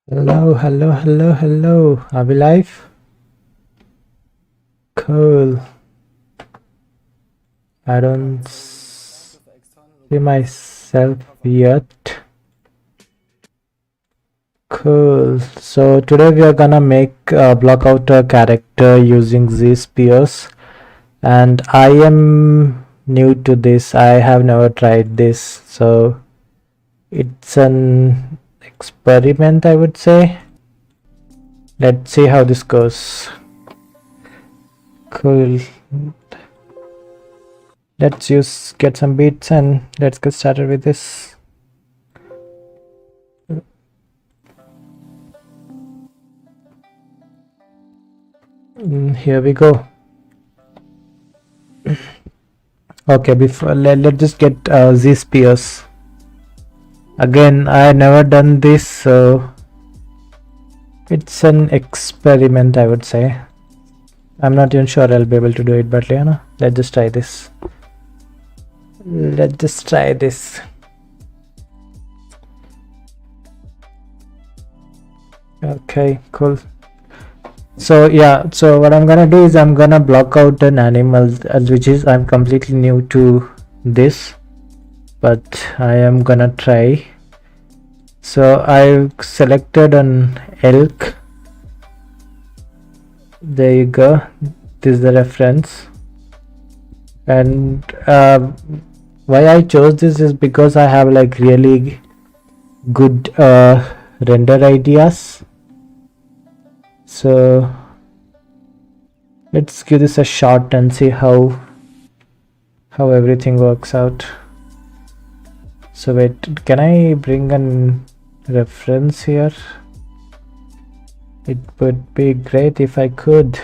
Hello. Are we live? Cool. I don't see myself yet. Cool. So today we are gonna block out a character using ZSpheres, and I am new to this. I have never tried this, so it's an experiment, I would say. Let's see how this goes. Cool. Let's get some beats and let's get started with this. Here we go. Okay, before let's just get ZSpheres. Again, I never done this, so it's an experiment, I would say. I'm not even sure I'll be able to do it, but let's just try this. Okay, cool. So yeah, so what I'm gonna do is I'm gonna block out an animal, which is I'm completely new to this, but I am gonna try. So I've selected an elk. There you go. This is the reference. And why I chose this is because I have like really good render ideas. So let's give this a shot and see how everything works out. So wait, can I bring an reference here? It would be great if I could.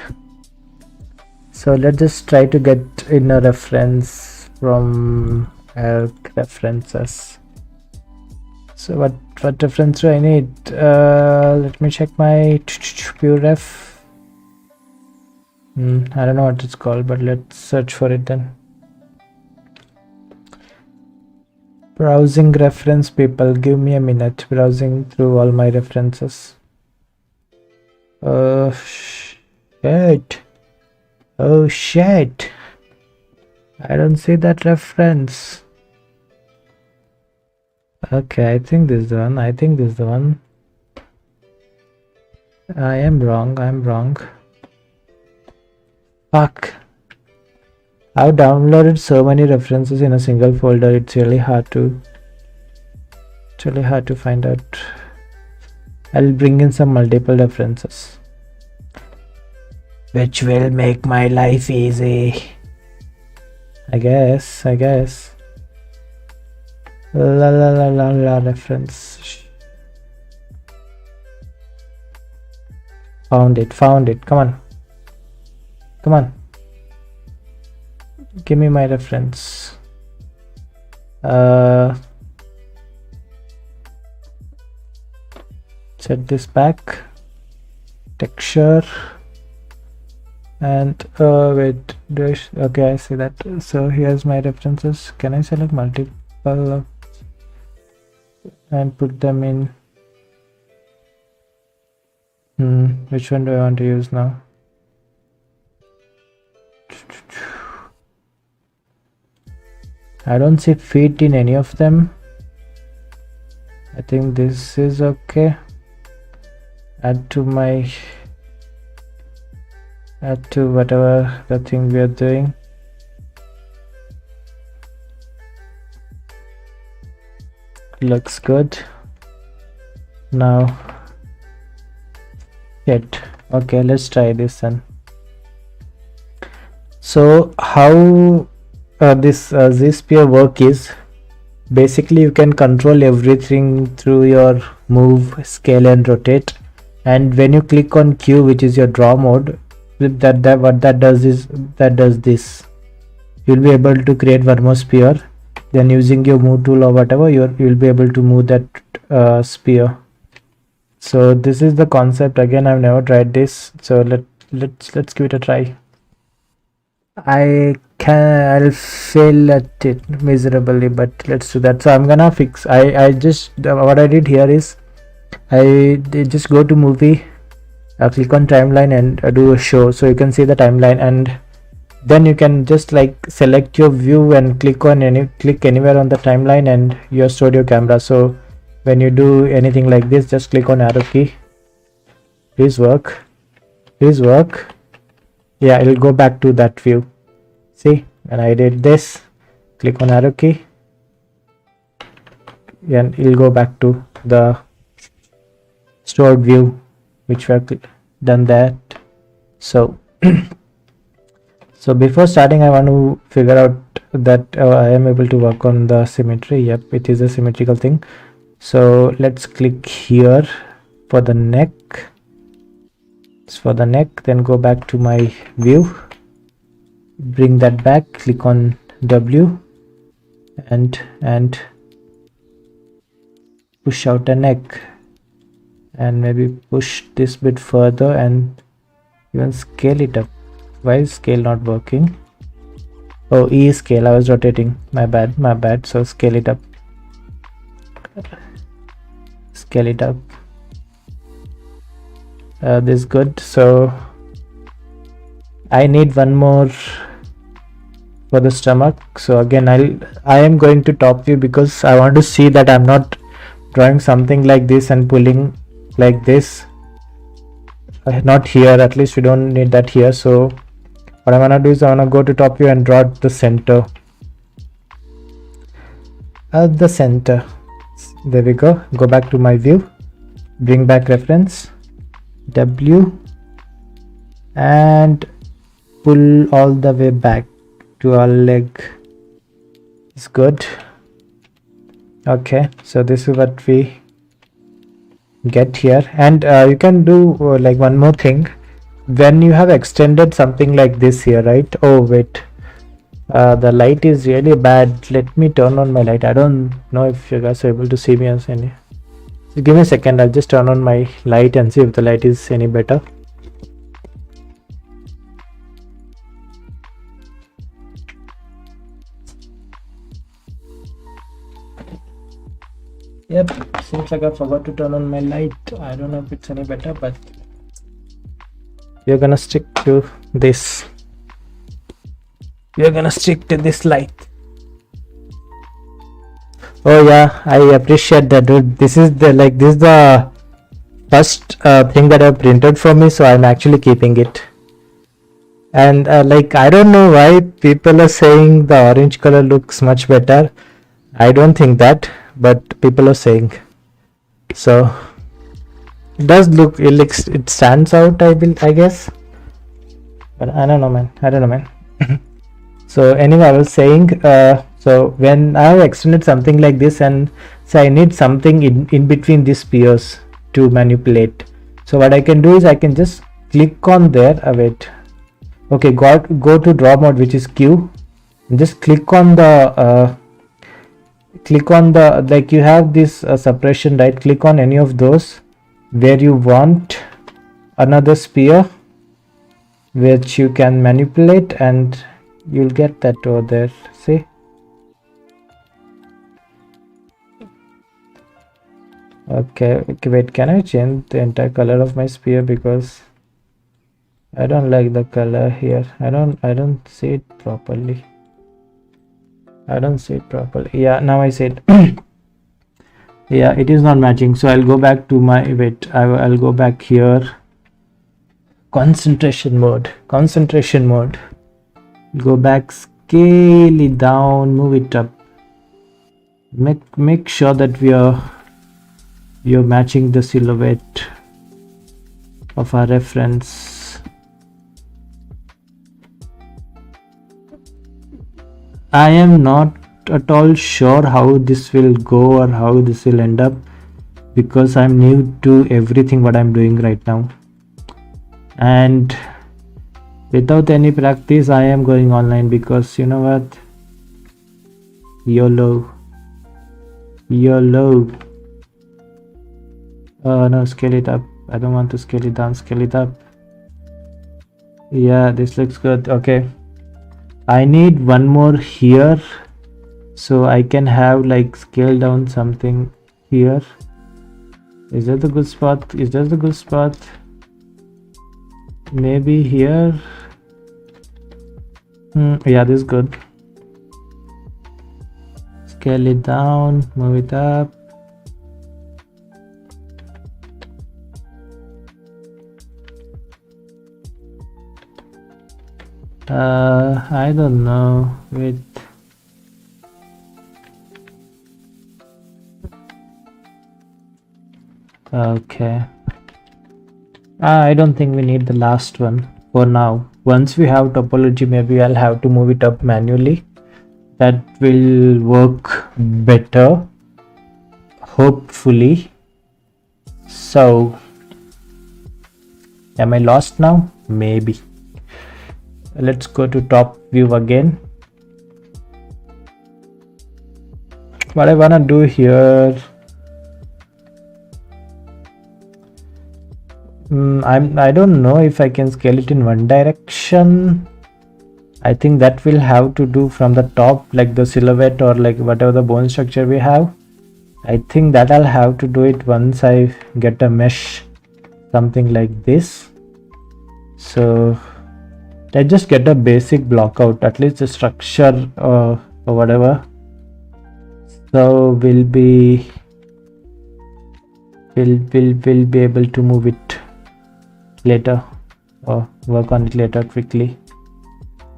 So let's just try to get in a reference from elk references. So what reference do I need? Let me check my pure ref. I don't know what it's called, but let's search for it then. Browsing reference, people, give me a minute. Browsing through all my references. Oh shit, I don't see that reference. Okay, I think this is the one. I am wrong. Fuck. I've downloaded so many references in a single folder. It's really hard to find out. I'll bring in some multiple references, which will make my life easy. I guess. La reference. Found it. Come on. Give me my reference. Set this back. Texture. And wait, okay, I see that. So here's my references. Can I select multiple and put them in? Which one do I want to use now? I don't see feet in any of them. I think this is okay. Add to whatever the thing we are doing. Looks good. Now okay, let's try this then. So how this ZSphere work is, basically you can control everything through your move, scale and rotate, and when you click on Q, which is your draw mode, what that does is this. You'll be able to create one more sphere, then using your move tool or whatever, you'll be able to move that sphere. So this is the concept. Again, I've never tried this, so let's give it a try. I'll fail at it miserably, but let's do that. So I'm gonna fix. I just what I did here is just go to movie, click on timeline and do a show, so you can see the timeline, and then you can just like select your view and click anywhere on the timeline and you have stored your camera. So when you do anything like this, just click on arrow key. Please work. Yeah, it'll go back to that view. See, when I did this, click on arrow key and it'll go back to the stored view which we have done that. So so before starting, I want to figure out that I am able to work on the symmetry. Yep, it is a symmetrical thing. So let's click here for the neck. It's for the neck. Then go back to my view, bring that back, click on W and push out a neck, and maybe push this bit further and even scale it up. Why is scale not working? Oh, E scale, I was rotating, my bad. So scale it up, this is good. So I need one more for the stomach. So again, I am going to top view because I want to see that I'm not drawing something like this and pulling like this. Not here, at least we don't need that here. So what I want to do is I want to go to top view and draw the center. The center. There we go. Go back to my view, bring back reference, W, and pull all the way back to our leg. It's good. Okay, so this is what we get here. And you can do like one more thing. When you have extended something like this here, right? Oh wait, the light is really bad. Let me turn on my light. I don't know if you guys are able to see me as any. So give me a second, I'll just turn on my light and see if the light is any better. Yep, seems like I forgot to turn on my light. I don't know if it's any better, but we're gonna stick to this. We're gonna stick to this light. Oh yeah, I appreciate that, dude. This is the first thing that I've printed for me, so I'm actually keeping it. And like, I don't know why people are saying the orange color looks much better. I don't think that, but people are saying so. It does look, it stands out, I guess, but I don't know man. So anyway, I was saying, so when I have extended something like this and say I need something in between these spheres to manipulate, so what I can do is I can just click on there. Wait, okay, go to draw mode, which is Q, and just click on the like, you have this suppression, right? Click on any of those where you want another sphere which you can manipulate, and you'll get that over there. See, okay, wait, can I change the entire color of my sphere? Because I don't like the color here. I don't see it properly. Yeah, now I see it. Yeah, it is not matching. So I'll go back to my, wait, I'll go back here, concentration mode, go back, scale it down, move it up, make sure that you're matching the silhouette of our reference. I am not at all sure how this will go or how this will end up, because I'm new to everything what I'm doing right now, and without any practice I am going online, because you know what, YOLO. No, scale it up. I don't want to scale it down, scale it up. Yeah, this looks good. Okay, I need one more here, so I can have like scale down something here. Is that the good spot? Is that the good spot? Maybe here. Yeah, this is good. Scale it down, move it up. I don't know. Wait. Okay. I don't think we need the last one for now. Once we have topology, maybe I'll have to move it up manually. That will work better, hopefully. So, am I lost now? Maybe. Let's go to top view again. What I wanna do here, I don't know if I can scale it in one direction. I think that will have to do from the top, like the silhouette or like whatever the bone structure we have. I think that I'll have to do it once I get a mesh, something like this. So let's just get a basic block out, at least the structure or whatever. So we'll be able to move it later or work on it later quickly.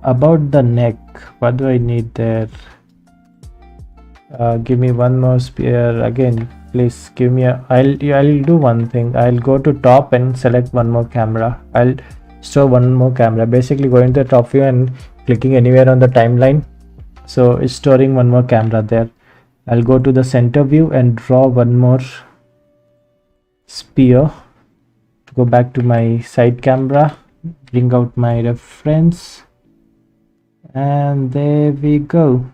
About the neck, what do I need there? Give me one more sphere again, please. Give me a. I'll do one thing. I'll go to top and select one more camera. I'll store one more camera. Basically, going to the top view and clicking anywhere on the timeline. So it's storing one more camera there. I'll go to the center view and draw one more sphere. Go back to my side camera. Bring out my reference. And there we go.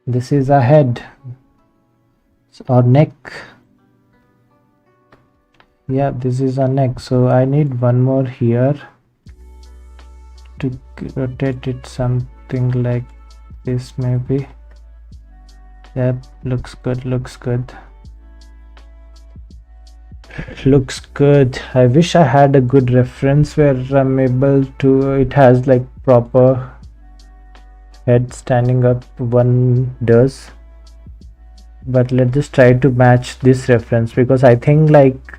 This is a head or neck. Yeah, this is a neck. So I need one more here to rotate it something like this, maybe. Yep, looks good, looks good. Looks good. I wish I had a good reference where I'm able to, it has like proper head standing up, one does, but let's just try to match this reference, because I think, like,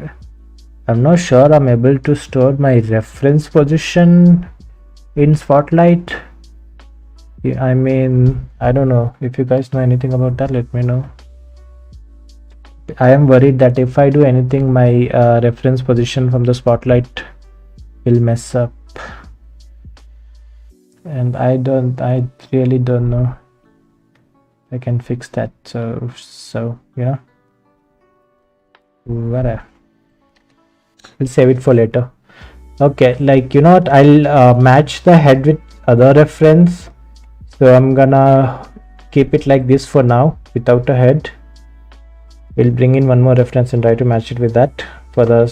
I'm not sure I'm able to store my reference position in Spotlight. Yeah, I mean, I don't know. If you guys know anything about that, let me know. I am worried that if I do anything, my reference position from the Spotlight will mess up, and I really don't know if I can fix that. So you know, whatever, we'll save it for later. Okay, like, you know what, I'll match the head with other reference. So I'm gonna keep it like this for now without a head. We'll bring in one more reference and try to match it with that for the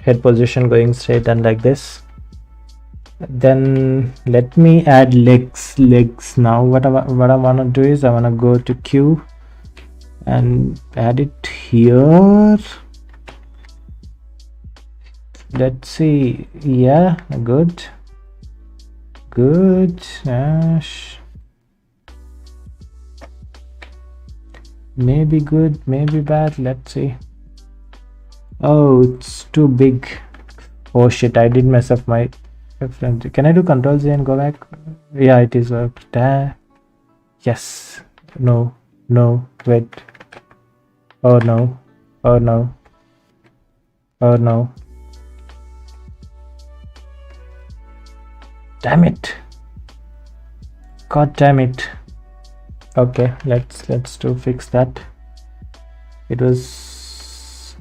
head position going straight and like this. Then let me add legs now. What I want to do is I want to go to Q and add it here. Let's see. Yeah, good. Maybe good, maybe bad. Let's see. Oh, it's too big. Oh shit, I did mess up my reference. Can I do Control Z and go back? Yeah, it is worked. Yes. No, wait. Oh no. Damn it. God damn it. Okay, let's fix that. It was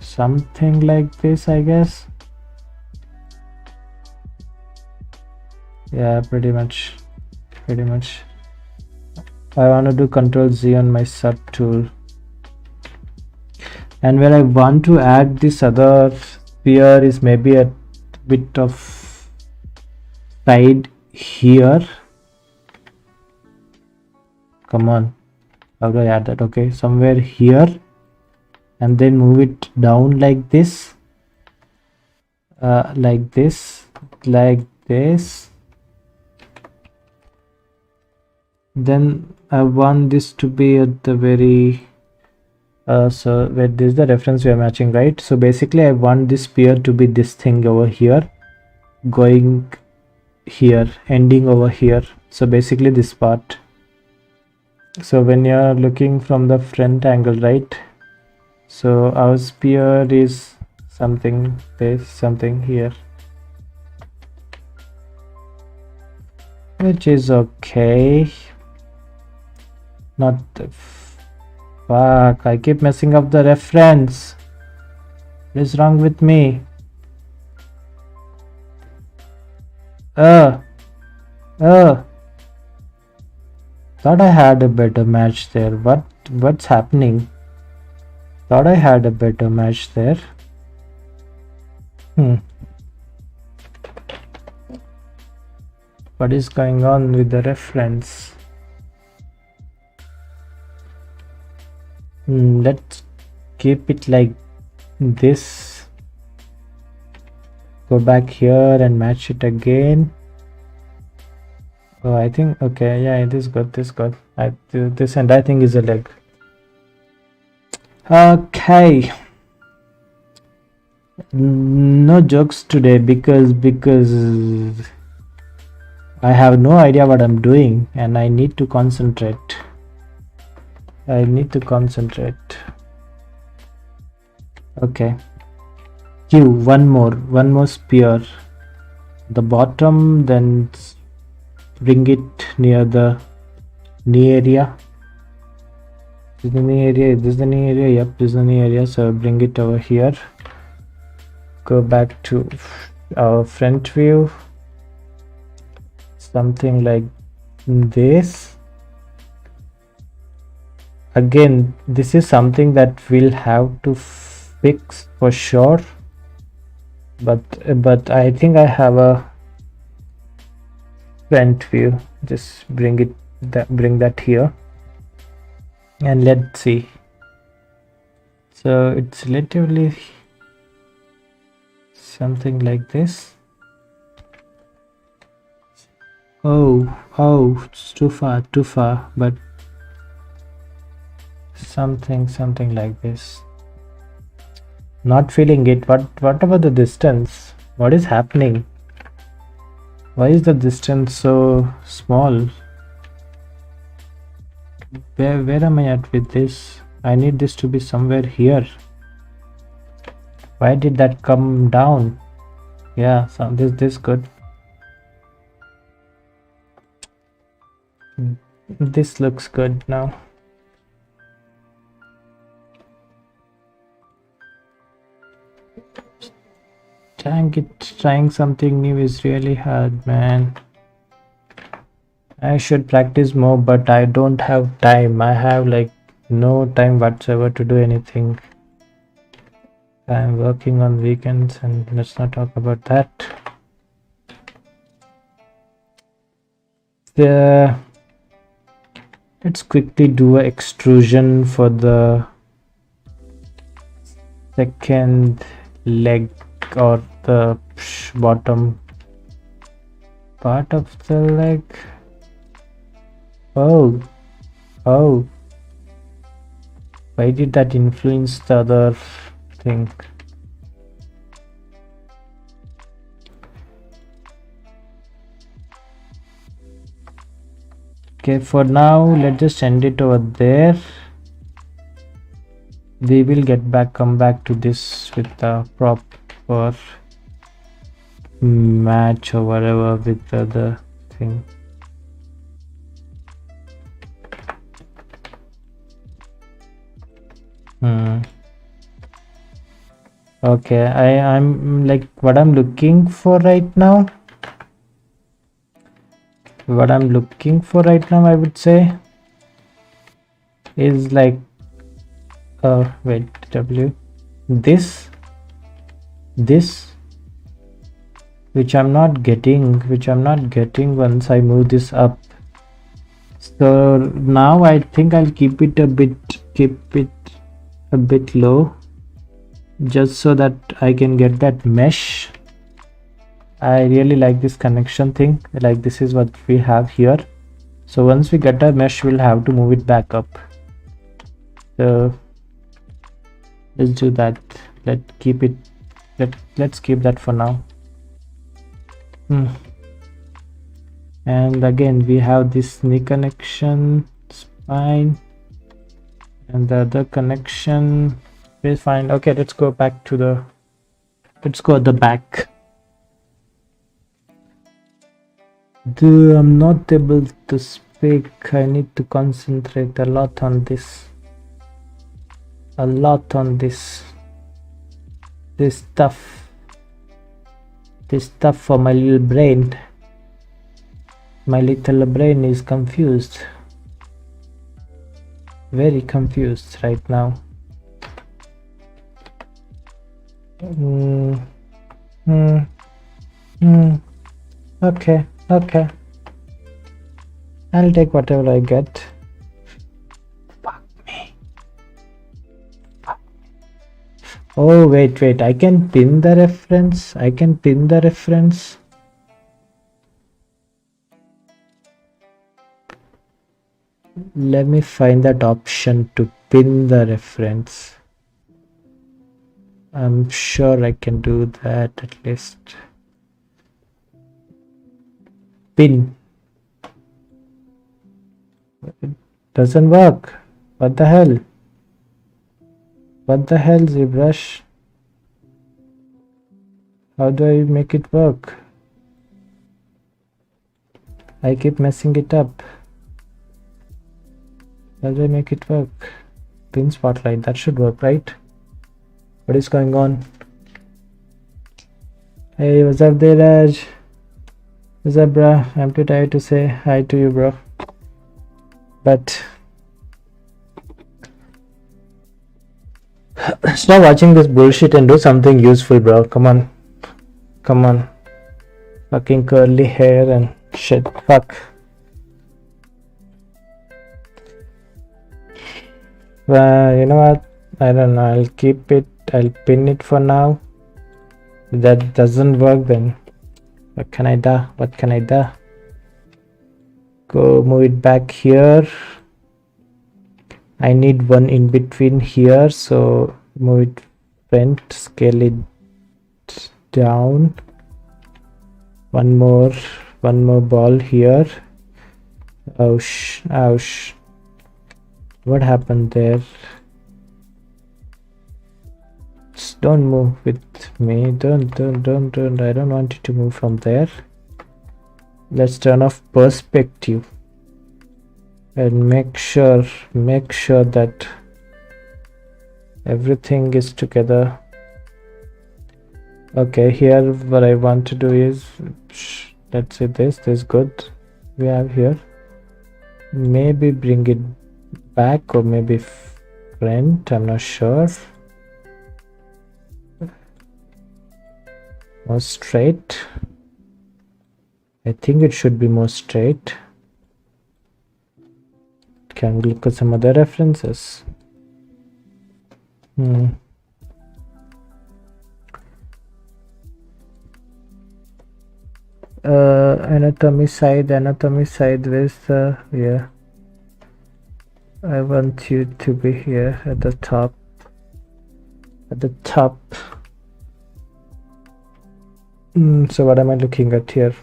something like this, I guess. Yeah, pretty much. I want to do Control Z on my sub tool, and where I want to add this other sphere is maybe a bit of side here. Come on, How do I add that? Okay, somewhere here, and then move it down like this, like this, like this. Then I want this to be at the very so where this is the reference we are matching, right? So basically I want this sphere to be this thing over here, going here, ending over here. So basically this part. So when you're looking from the front angle, right? So our sphere is something, there's something here, which is okay. Not the fuck, I keep messing up the reference. What is wrong with me? Thought I had a better match there. What's happening? Thought I had a better match there. What is going on with the reference? Let's keep it like this. Go back here and match it again. Oh, I think okay, yeah, this good, this good. This and I think is a leg. Okay. No jokes today because I have no idea what I'm doing and I need to concentrate. Okay. One more sphere. The bottom, then bring it near the knee area. Is the knee area? This is the knee area. Yep, this is the knee area. So bring it over here. Go back to our front view. Something like this. Again, this is something that we'll have to fix for sure. But I think I have a front view. Just bring that here, and let's see. So it's relatively something like this. Oh, it's too far, but something like this. Not feeling it. What about the distance? What is happening? Why is the distance so small? Where am I at with this? I need this to be somewhere here. Why did that come down? Yeah, so this good. This looks good now. Trying something new is really hard, man. I should practice more, but I don't have time. I have like no time whatsoever to do anything. I'm working on weekends, and let's not talk about that. Let's quickly do an extrusion for the second leg or the bottom part of the leg. Oh, why did that influence the other thing? Okay, for now let's just send it over there. We will come back to this with the proper match or whatever with the other thing. Okay, I'm like what I'm looking for right now. I would say is like wait, this which I'm not getting once I move this up. So now I think I'll keep it a bit low, just so that I can get that mesh. I really like this connection thing, like this is what we have here. So once we get our mesh, we'll have to move it back up. So let's do that. Let's keep that for now. And again we have this knee connection, spine, and the other connection is fine. Okay, let's go at the back. I'm not able to speak. I need to concentrate a lot on this. This stuff for my little brain. My little brain is confused, very confused right now. Okay, I'll take whatever I get. Fuck me. Oh wait, I can pin the reference. Let me find that option to pin the reference. I'm sure I can do that at least. Pin. It doesn't work. What the hell? ZBrush? How do I make it work? I keep messing it up. How do I make it work? Pin spotlight, that should work, right? What is going on? Hey, what's up there, Raj? What's up, bro? I'm too tired to say hi to you, bro. But stop watching this bullshit and do something useful, bro. Come on. Fucking curly hair and shit. Fuck. You know what? I don't know. I'll keep it. I'll pin it for now. If that doesn't work, then what can I do? Go move it back here. I need one in between here, so move it front, scale it down. One more ball here. Ouch. What happened there? Just don't move with me. Don't. I don't want you to move from there. Let's turn off perspective and make sure that everything is together. Okay, here what I want to do is, let's say this is good. We have here, maybe bring it back or maybe front, I'm not sure. More straight. I think it should be more straight. Can we look at some other references? Anatomy side with yeah. I want you to be here at the top. So what am I looking at here?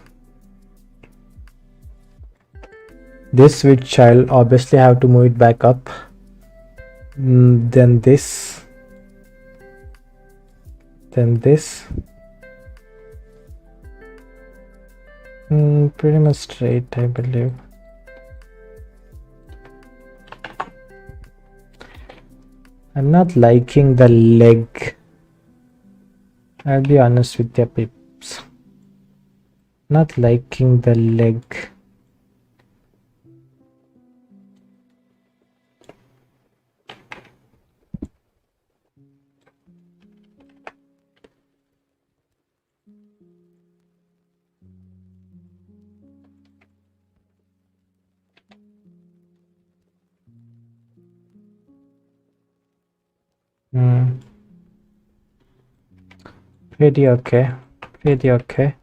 This, which I'll obviously have to move it back up. Then this. Pretty much straight, I believe. I'm not liking the leg. I'll be honest with you, peeps. Not liking the leg. Pretty okay. Pretty okay.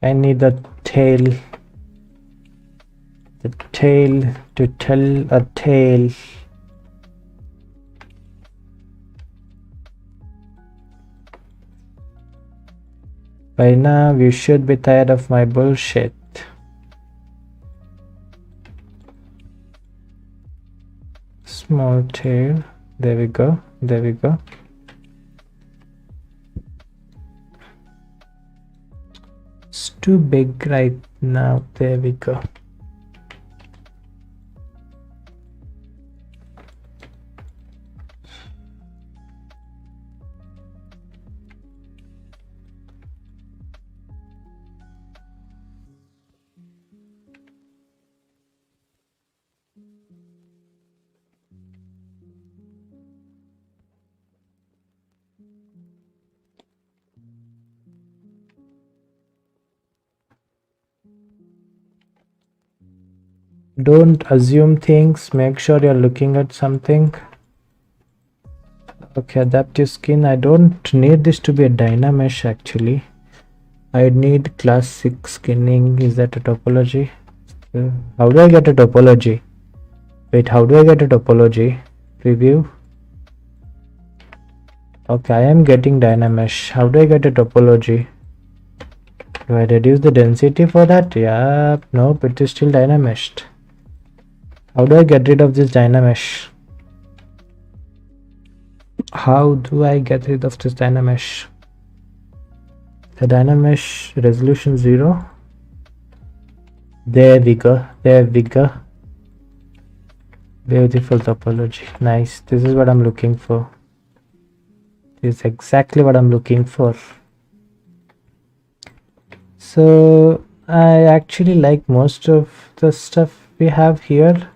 I need the tail. The tail to tell a tale. By now you should be tired of my bullshit. Small tail. There we go. There we go. It's too big right now. There we go. Don't assume things, make sure you're looking at something. Okay, adaptive skin. I don't need this to be a Dynamesh actually. I need classic skinning. Is that a topology? How do I get a topology? Wait, how do I get a topology? Preview. Okay, I am getting Dynamesh. How do I get a topology? Do I reduce the density for that? Yeah, nope, it is still Dynameshed. How do I get rid of this Dynamesh? How do I get rid of this Dynamesh? The Dynamesh resolution 0. There we go. There we go. Beautiful topology. Nice. This is what I'm looking for. This is exactly what I'm looking for. So I actually like most of the stuff we have here,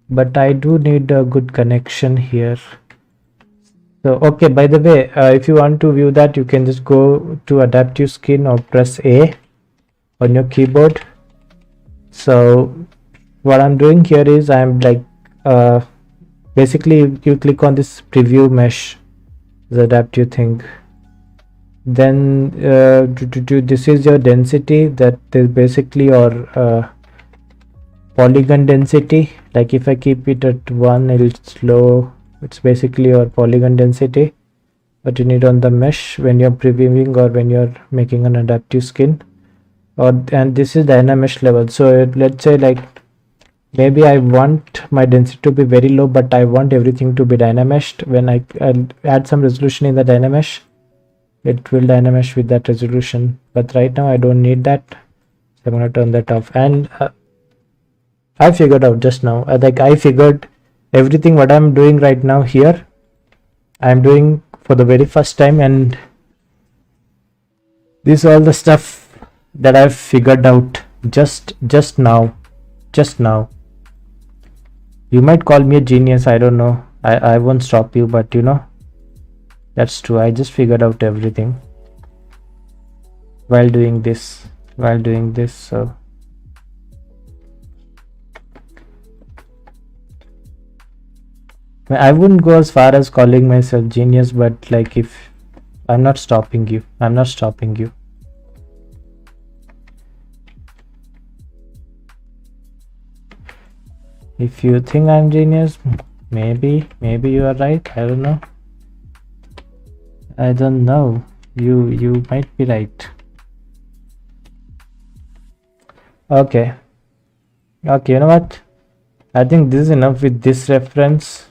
but I do need a good connection here. So okay, by the way, if you want to view that, you can just go to adaptive skin or press A on your keyboard. So what I'm doing here is I'm like basically you click on this preview mesh, the adaptive thing, then this is your density, that is basically your polygon density. Like if I keep it at 1, it's low. It's basically your polygon density, but you need on the mesh when you're previewing or when you're making an adaptive skin. And this is Dynamesh level. So let's say like maybe I want my density to be very low, but I want everything to be Dynameshed. When I add some resolution in the Dynamesh, it will Dynamesh with that resolution. But right now I don't need that, so I'm gonna turn that off. And I figured out just now, like I figured everything what I'm doing right now here, I'm doing for the very first time, and this is all the stuff that I've figured out just now. You might call me a genius, I don't know. I won't stop you, but you know, that's true. I just figured out everything while doing this. So I wouldn't go as far as calling myself genius, but like, if I'm not stopping you, if you think I'm genius, maybe you are right. I don't know. You might be right. Okay, you know what, I think this is enough with this reference.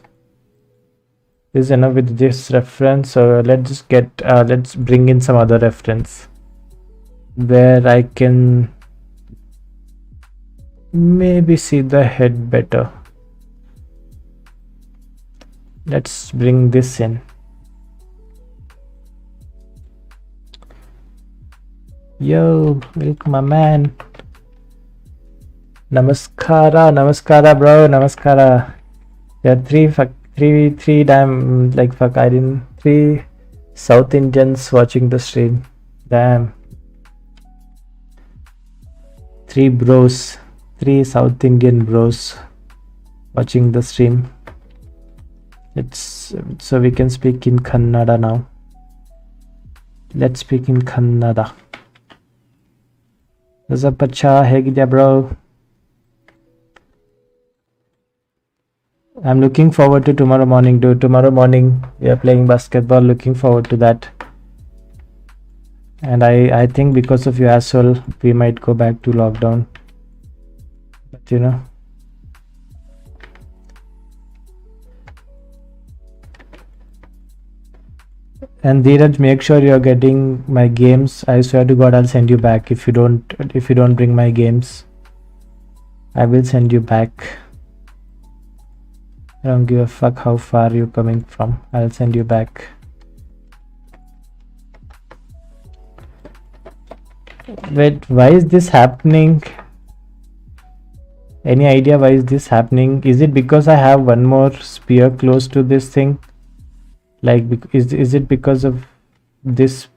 So let's just get let's bring in some other reference where I can maybe see the head better. Let's bring this in. Yo, look, my man. Namaskara bro, namaskara. There are three damn, like fuck, I didn't, 3 South Indians watching the stream. Damn. 3 South Indian bros watching the stream. It's so we can speak in Kannada now. Let's speak in Kannada. Zapacha, hegidya bro. I'm looking forward to tomorrow morning, dude. Tomorrow morning we are playing basketball. Looking forward to that. And I think because of you asshole, we might go back to lockdown. But you know. And Dheeraj, make sure you're getting my games. I swear to God, I'll send you back if you don't bring my games. I will send you back. I don't give a fuck how far you're coming from. I'll send you back. Wait, why is this happening? Any idea why is this happening? Is it because I have one more spear close to this thing? Like, is it because of this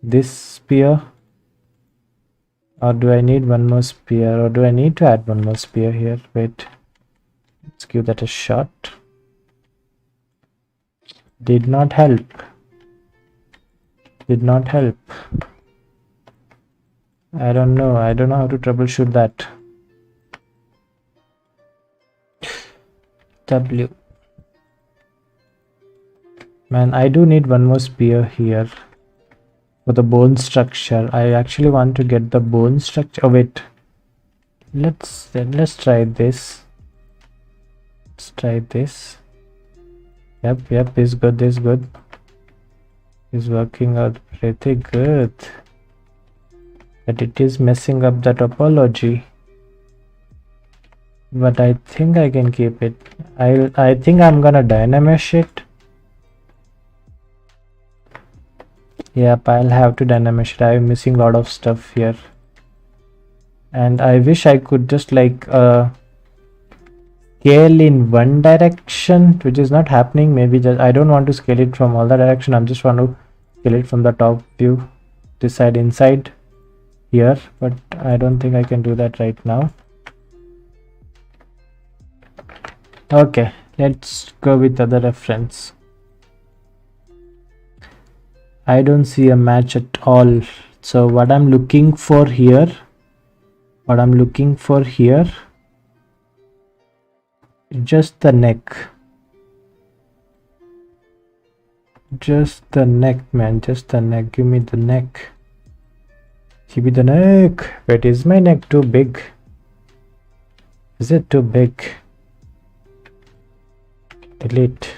this spear? Or do I need one more spear? Or do I need to add one more spear here? Wait, let's give that a shot. Did not help. Did not help. I don't know how to troubleshoot that. W. Man, I do need one more spear here for the bone structure. I actually want to get the bone structure. Oh wait, let's try this. Let's try this. Yep, this good. It's working out pretty good. But it is messing up the topology. But I think I can keep it. I think I'm gonna dynamesh it. Yep, I'll have to dynamesh it. I'm missing a lot of stuff here. And I wish I could just like scale in one direction, which is not happening. Maybe just I don't want to scale it from all the direction. I just want to scale it from the top view, this side inside here, but I don't think I can do that right now. Okay, let's go with other reference. I don't see a match at all. So what I'm looking for here, just the neck. Just the neck, man. Just the neck. Give me the neck. Give me the neck. Wait, is my neck too big? Is it too big? Delete.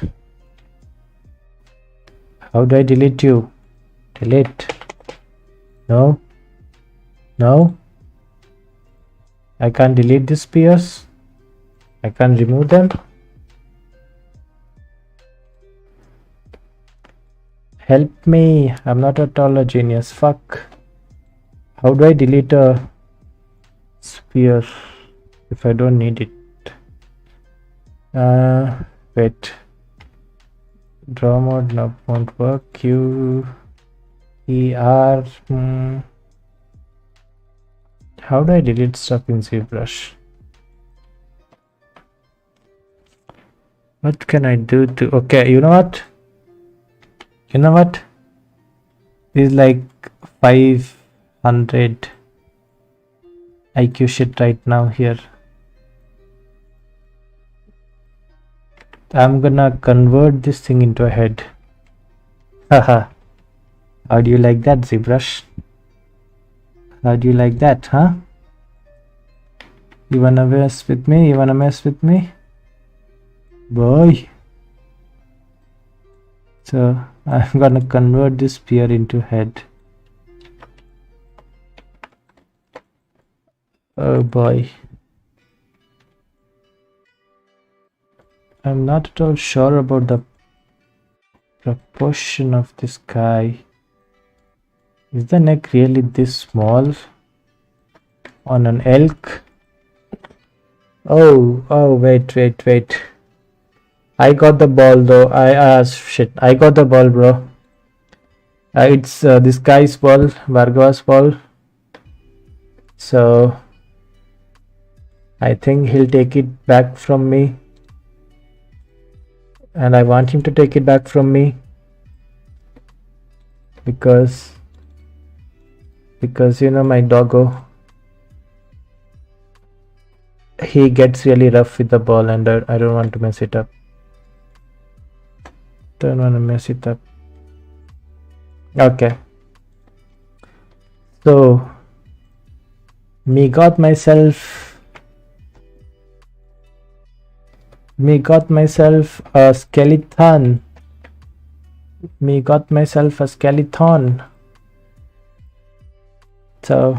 How do I delete you? Delete. No. I can't delete these spears. I can't remove them. Help me. I'm not at all a genius. Fuck. How do I delete a spear if I don't need it? Wait. Draw mode, no, won't work. Q E R. How do I delete stuff in ZBrush? What can I do to? Okay, you know what? This is like 500 IQ shit right now here. I'm gonna convert this thing into a head. Haha. How do you like that, ZBrush? How do you like that, huh? You wanna mess with me? Boy. So I'm gonna convert this spear into head. Oh boy. I'm not at all sure about the proportion of this guy. Is the neck really this small on an elk? Oh, wait. I got the ball though. Shit. I got the ball, bro. It's this guy's ball, Bhargava's ball. So I think he'll take it back from me. and I want him to take it back from me because you know, my doggo, he gets really rough with the ball, and I don't want to mess it up. Don't want to mess it up. Okay, so me got myself a skeleton. So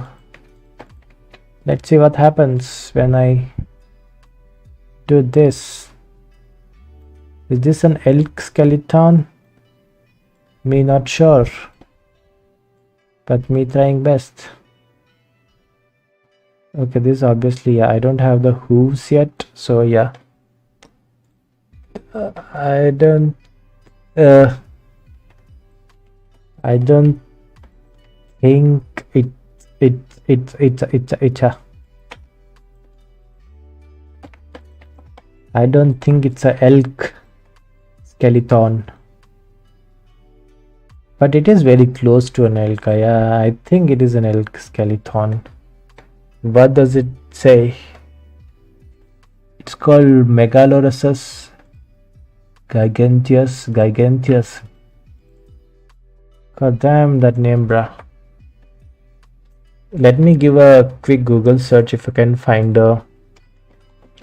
let's see what happens when I do this. Is this an elk skeleton? Me not sure, but me trying best. Okay, this obviously, yeah, I don't have the hooves yet, so yeah. I don't think I don't think it's a elk skeleton, but it is very close to an elk. Yeah, I think it is an elk skeleton. What does it say? It's called Megalorosus giganteus. God damn that name, bruh. Let me give a quick Google search if I can find a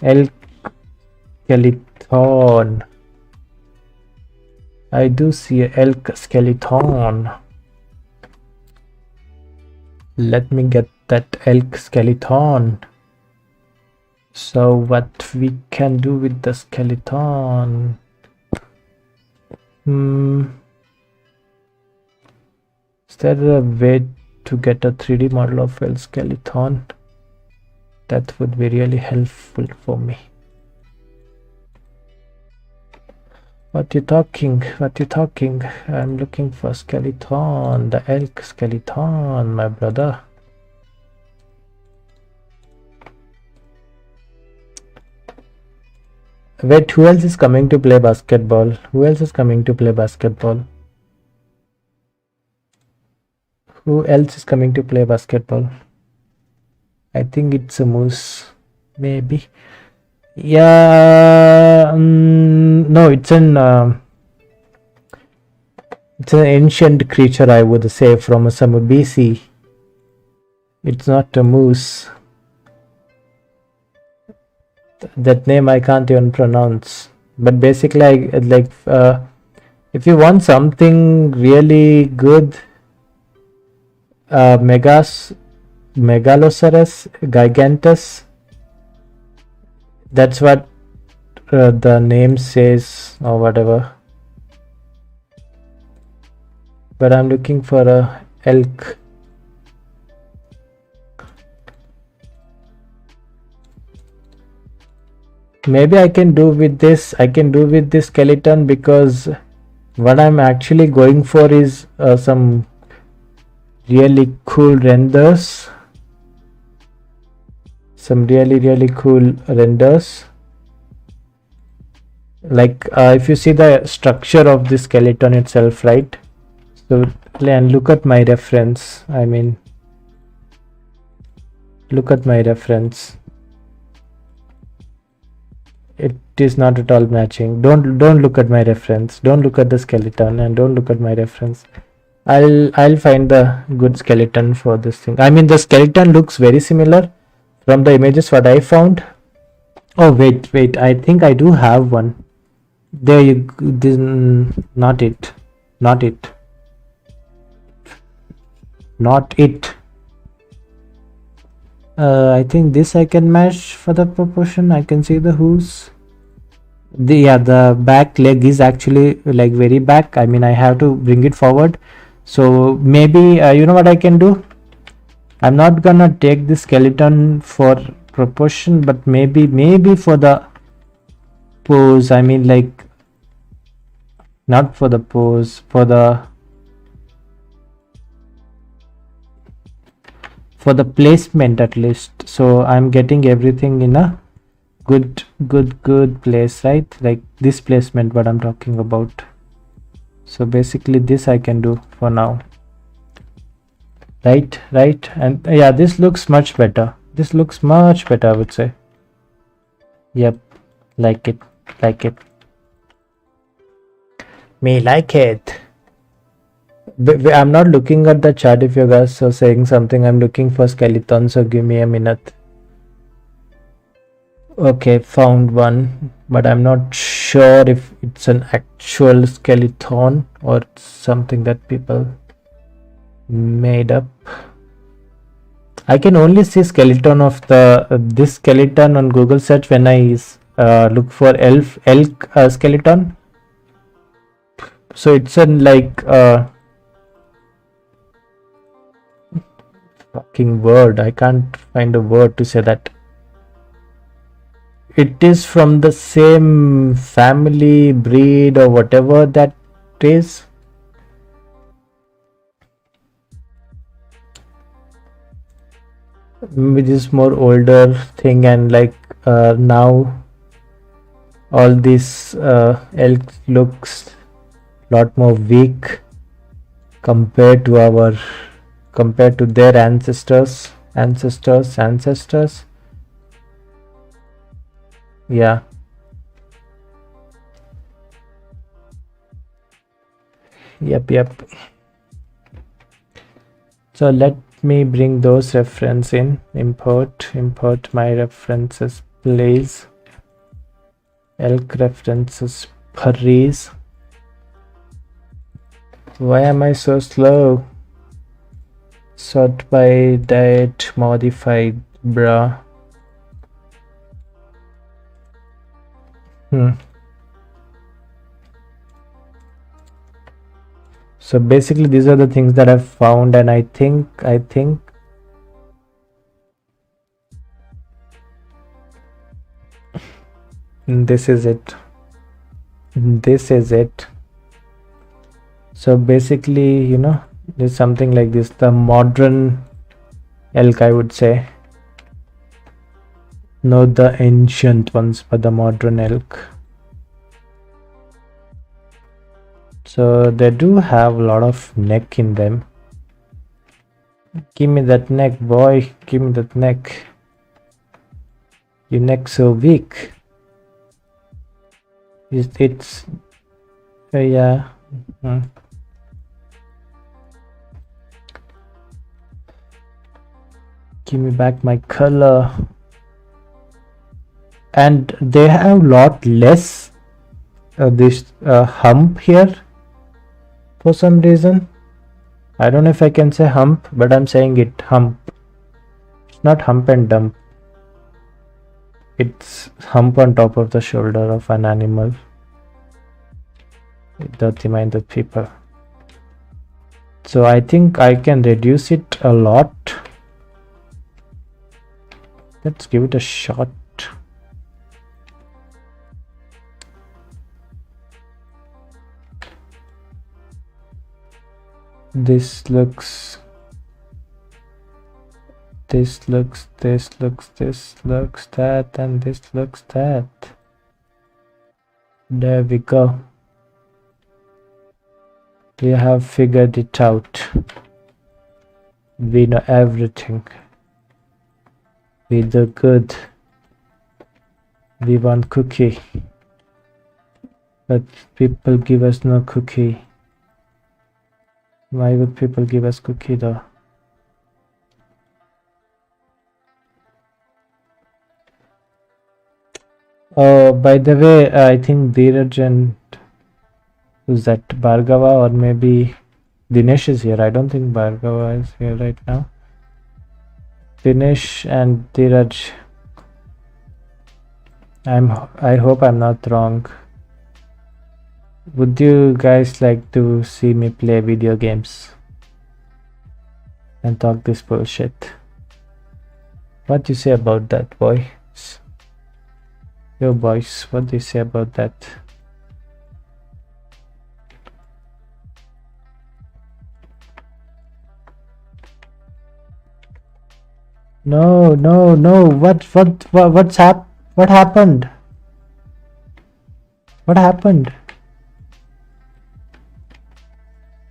elk skeleton. I do see a elk skeleton. Let me get that elk skeleton. So what we can do with the skeleton? Is there a way to get a 3D model of elk skeleton? That would be really helpful for me. What you talking? I'm looking for skeleton, the elk skeleton, my brother. Wait, who else is coming to play basketball? Who else is coming to play basketball? I think it's a moose, maybe. Yeah, no, it's an ancient creature, I would say, from some BC. It's not a moose. That name I can't even pronounce. But basically, if you want something really good, Megalosaurus giganteus. That's what the name says, or whatever. But I'm looking for a elk. Maybe I can do with this. Skeleton, because what I'm actually going for is some really cool renders. Some really cool renders. Like if you see the structure of the skeleton itself, right? So, and look at my reference. Look at my reference. It is not at all matching. Don't look at my reference. Don't look at the skeleton, and don't look at my reference. I'll find the good skeleton for this thing. The skeleton looks very similar from the images what I found. Oh wait, I think I do have one. There you go. Not it. I think this I can match for the proportion. I can see the hooves. The back leg is actually like very back. I have to bring it forward. So maybe you know what I can do? I'm not gonna take the skeleton for proportion, but maybe for the pose. Not for the pose, for the placement at least. So I'm getting everything in a good good place, right? Like this placement what I'm talking about. So basically this I can do for now, right? And yeah, this looks much better. This looks much better, I would say. Yep, like it. Me like it. I'm not looking at the chat. If you guys are saying something, I'm looking for skeletons, so give me a minute. Okay, found one, but I'm not sure if it's an actual skeleton or something that people made up. I can only see skeleton of the this skeleton on Google search when I look for elk skeleton. So it's in like fucking word. I can't find a word to say that. It is from the same family, breed, or whatever that is. Which is more older thing, and like now all this elk looks lot more weak compared to their ancestors. Yeah. Yep. So let me bring those reference in. Import my references, please. Elk references, please. Why am I so slow? Sort by diet modified, bruh. So basically these are the things that I've found, and I think this is it. So basically, you know, there's something like this, the modern elk, I would say. Not the ancient ones, but the modern elk. So they do have a lot of neck in them. Give me that neck, boy. Give me that neck. Your neck so weak. It's yeah. Give me back my color. And they have a lot less this hump here for some reason. I don't know if I can say hump, but I'm saying it hump. It's not hump and dump. It's hump on top of the shoulder of an animal. Dirty minded people. So I think I can reduce it a lot. Let's give it a shot. This looks that, and this looks that. There we go. We have figured it out. We know everything. We do good. We want cookie, but people give us no cookie. Why would people give us cookie though? Oh, by the way, I think Dheeraj and who's that, Bhargava, or maybe Dinesh is here. I don't think Bhargava is here right now. Dinesh and Dheeraj. I hope I'm not wrong. Would you guys like to see me play video games and talk this bullshit? What do you say about that, boys? Yo, boys, what do you say about that? No. What happened? What happened?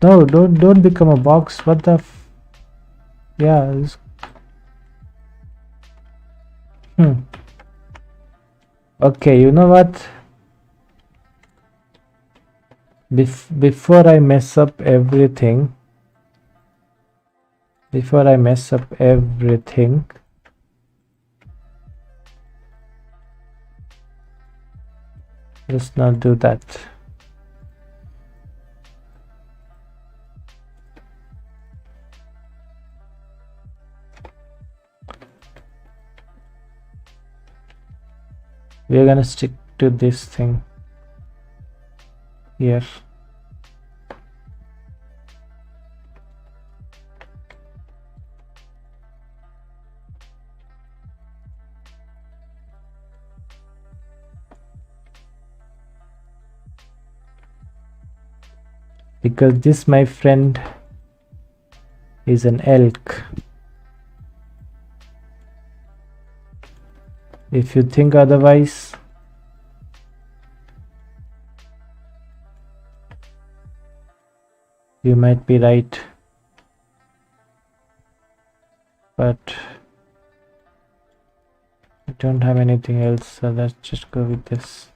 No, don't become a box. What the yeah. Okay, you know what? Before I mess up everything, let's not do that. We're gonna stick to this thing here. Because this, my friend, is an elk. If you think otherwise, you might be right, but I don't have anything else, so let's just go with this.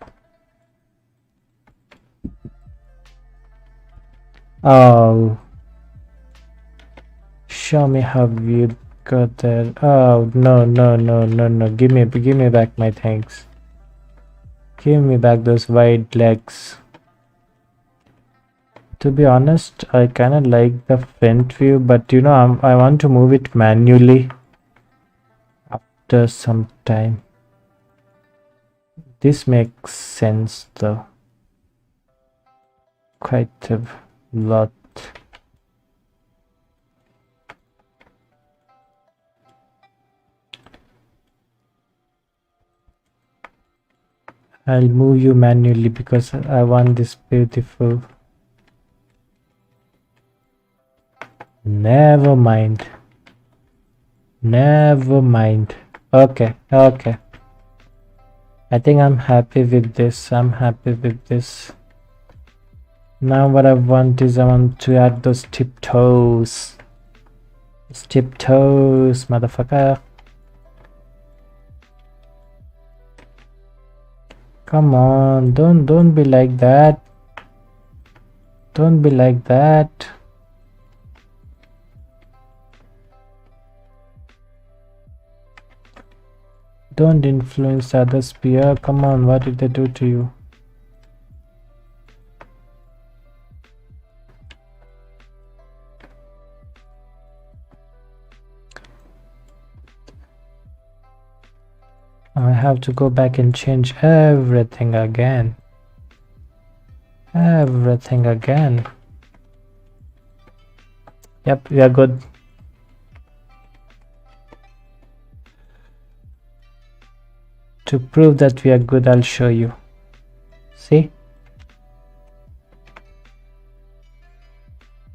Oh, show me how you got there. Oh, no, give me back my things. Give me back those wide legs. To be honest, I kind of like the front view, but you know, I want to move it manually after some time. This makes sense though, quite a lot. I'll move you manually because I want this beautiful. Never mind. Okay. I think I'm happy with this. Now what I want is I want to add those tiptoes. Tiptoes, motherfucker. Come on, don't be like that. Don't influence the other sphere. Come on, what did they do to you? I have to go back and change everything again. Yep, we are good. To prove that we are good, I'll show you. See?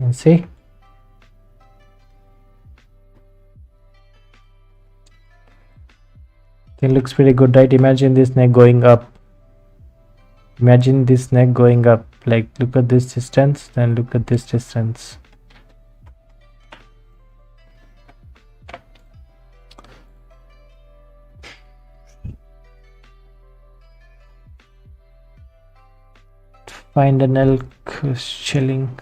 And see? It looks pretty good, right? Imagine this neck going up. Like, look at this distance, then look at this distance. Find an elk who's chilling.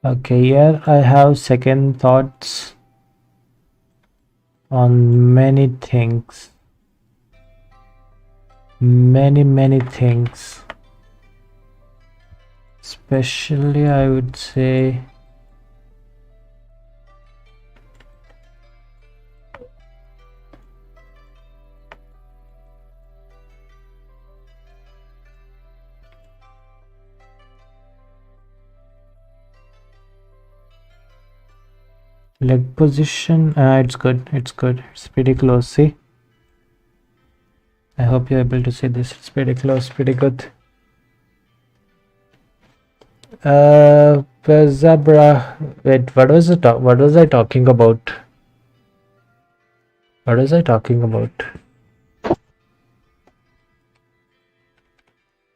Okay, here I have second thoughts on many things. Many things. Especially, I would say, leg position. It's good. It's pretty close. See? I hope you're able to see this. It's pretty close, pretty good. Zabra. Wait, what was it? What was I talking about? What was I talking about?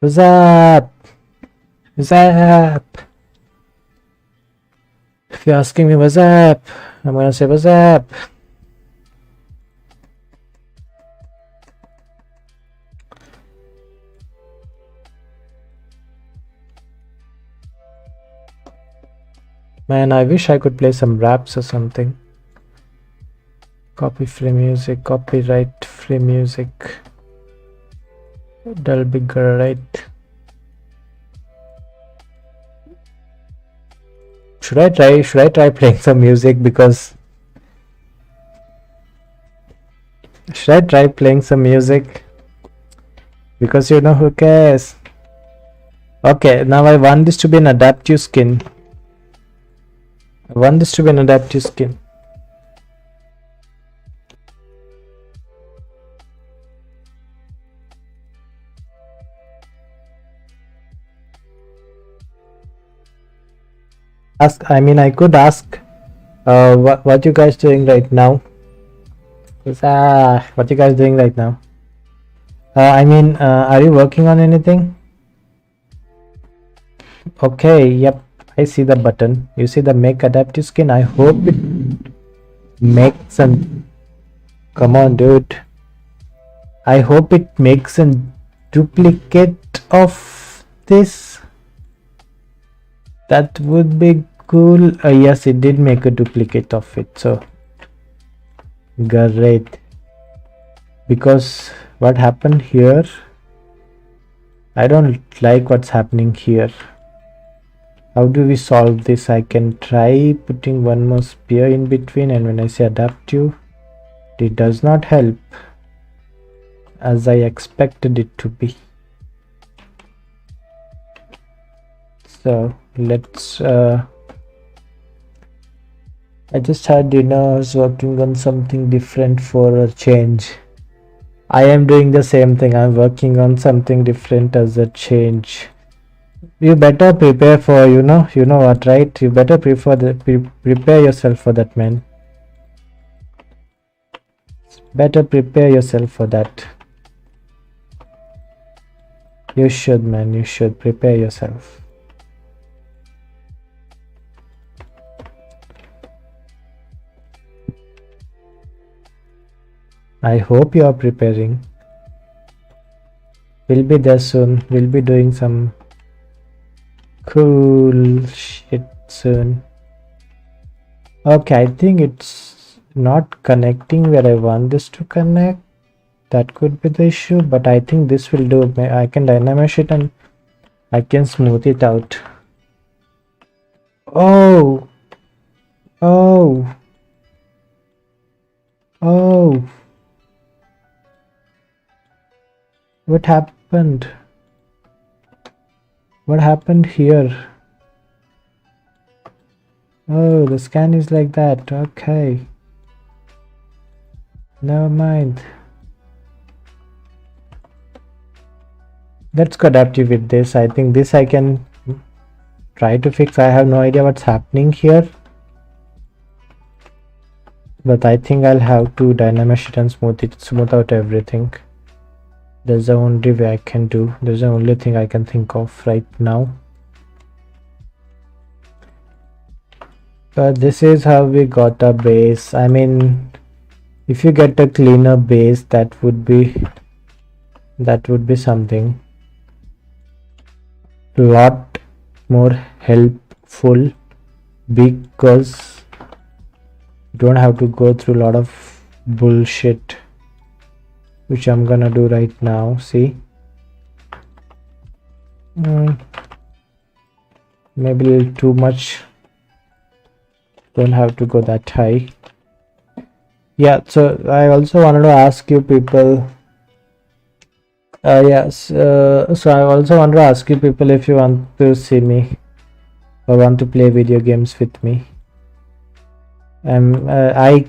What's up? What's up? If you're asking me what's up, I'm gonna say what's up. Man, I wish I could play some raps or something. Copy free music, copyright free music. That'll be great. Should I try playing some music? Because should I try playing some music? Because you know, who cares? Okay, now I want this to be an adaptive skin. I want this to be an adaptive skin. I could ask what you guys doing right now. What you guys doing right now? Are you working on anything? Okay, yep, I see the button. You see the make adaptive skin. I hope it makes an, come on dude, I hope it makes a duplicate of this. That would be cool. Yes, it did make a duplicate of it, so great. Because what happened here, I don't like what's happening here. How do we solve this? I can try putting one more spear in between, and when I say adaptive, it does not help as I expected it to be. So let's I just had dinner. I was working on something different for a change. I am doing the same thing. I'm working on something different as a change. You better prepare for, you know what, right? You better prepare yourself for that, man. Better prepare yourself for that. You should, man. You should prepare yourself. I hope you are preparing. We'll be there soon. We'll be doing some cool shit soon. Okay, I think it's not connecting where I want this to connect. That could be the issue, but I think this will do. I can dynamesh it and I can smooth it out. Oh, oh, oh. What happened? What happened here? Oh, the scan is like that. Okay. Never mind. Let's go adaptive with this. I think this I can try to fix. I have no idea what's happening here, but I think I'll have to dynamesh it and smooth out everything. That's the only way I can do. There's the only thing I can think of right now. But this is how we got a base. I mean, if you get a cleaner base, that would be something lot more helpful, because you don't have to go through a lot of bullshit, which I'm gonna do right now. See, maybe a little too much. Don't have to go that high. Yeah, so I also wanted to ask you people, yes, so I also want to ask you people if you want to see me or want to play video games with me. I've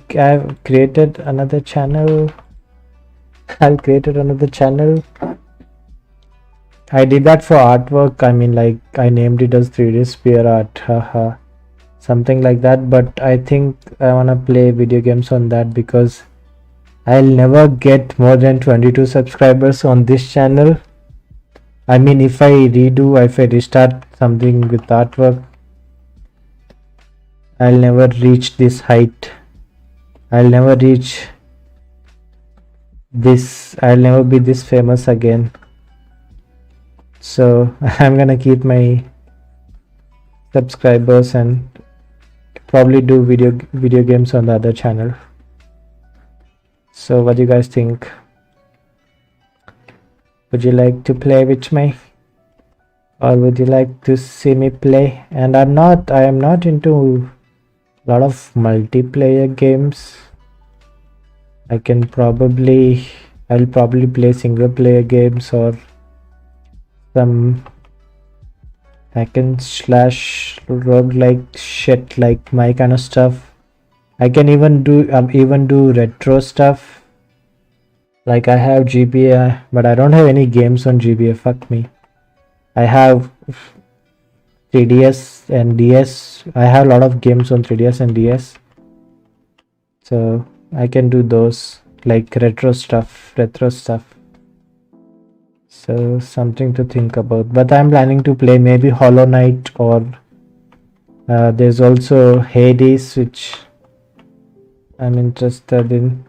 created another channel. I'll create another channel. I did that for artwork. I mean, like, I named it as 3D sphere art, haha, something like that. But I think I wanna play video games on that because I'll never get more than 22 subscribers on this channel. I mean, if I restart something with artwork, I'll never reach this height. I'll never reach this. I'll never be this famous again. So I'm gonna keep my subscribers and probably do video games on the other channel. So what do you guys think? Would you like to play with me, or would you like to see me play? And I am not into a lot of multiplayer games. I'll probably play single player games or some hack and slash roguelike shit, like my kind of stuff. I can even do retro stuff. Like I have GBA, but I don't have any games on GBA. Fuck me. I have 3DS and DS. I have a lot of games on 3DS and DS. So I can do those, like retro stuff. So something to think about. But I'm planning to play maybe Hollow Knight, or there's also Hades, which I'm interested in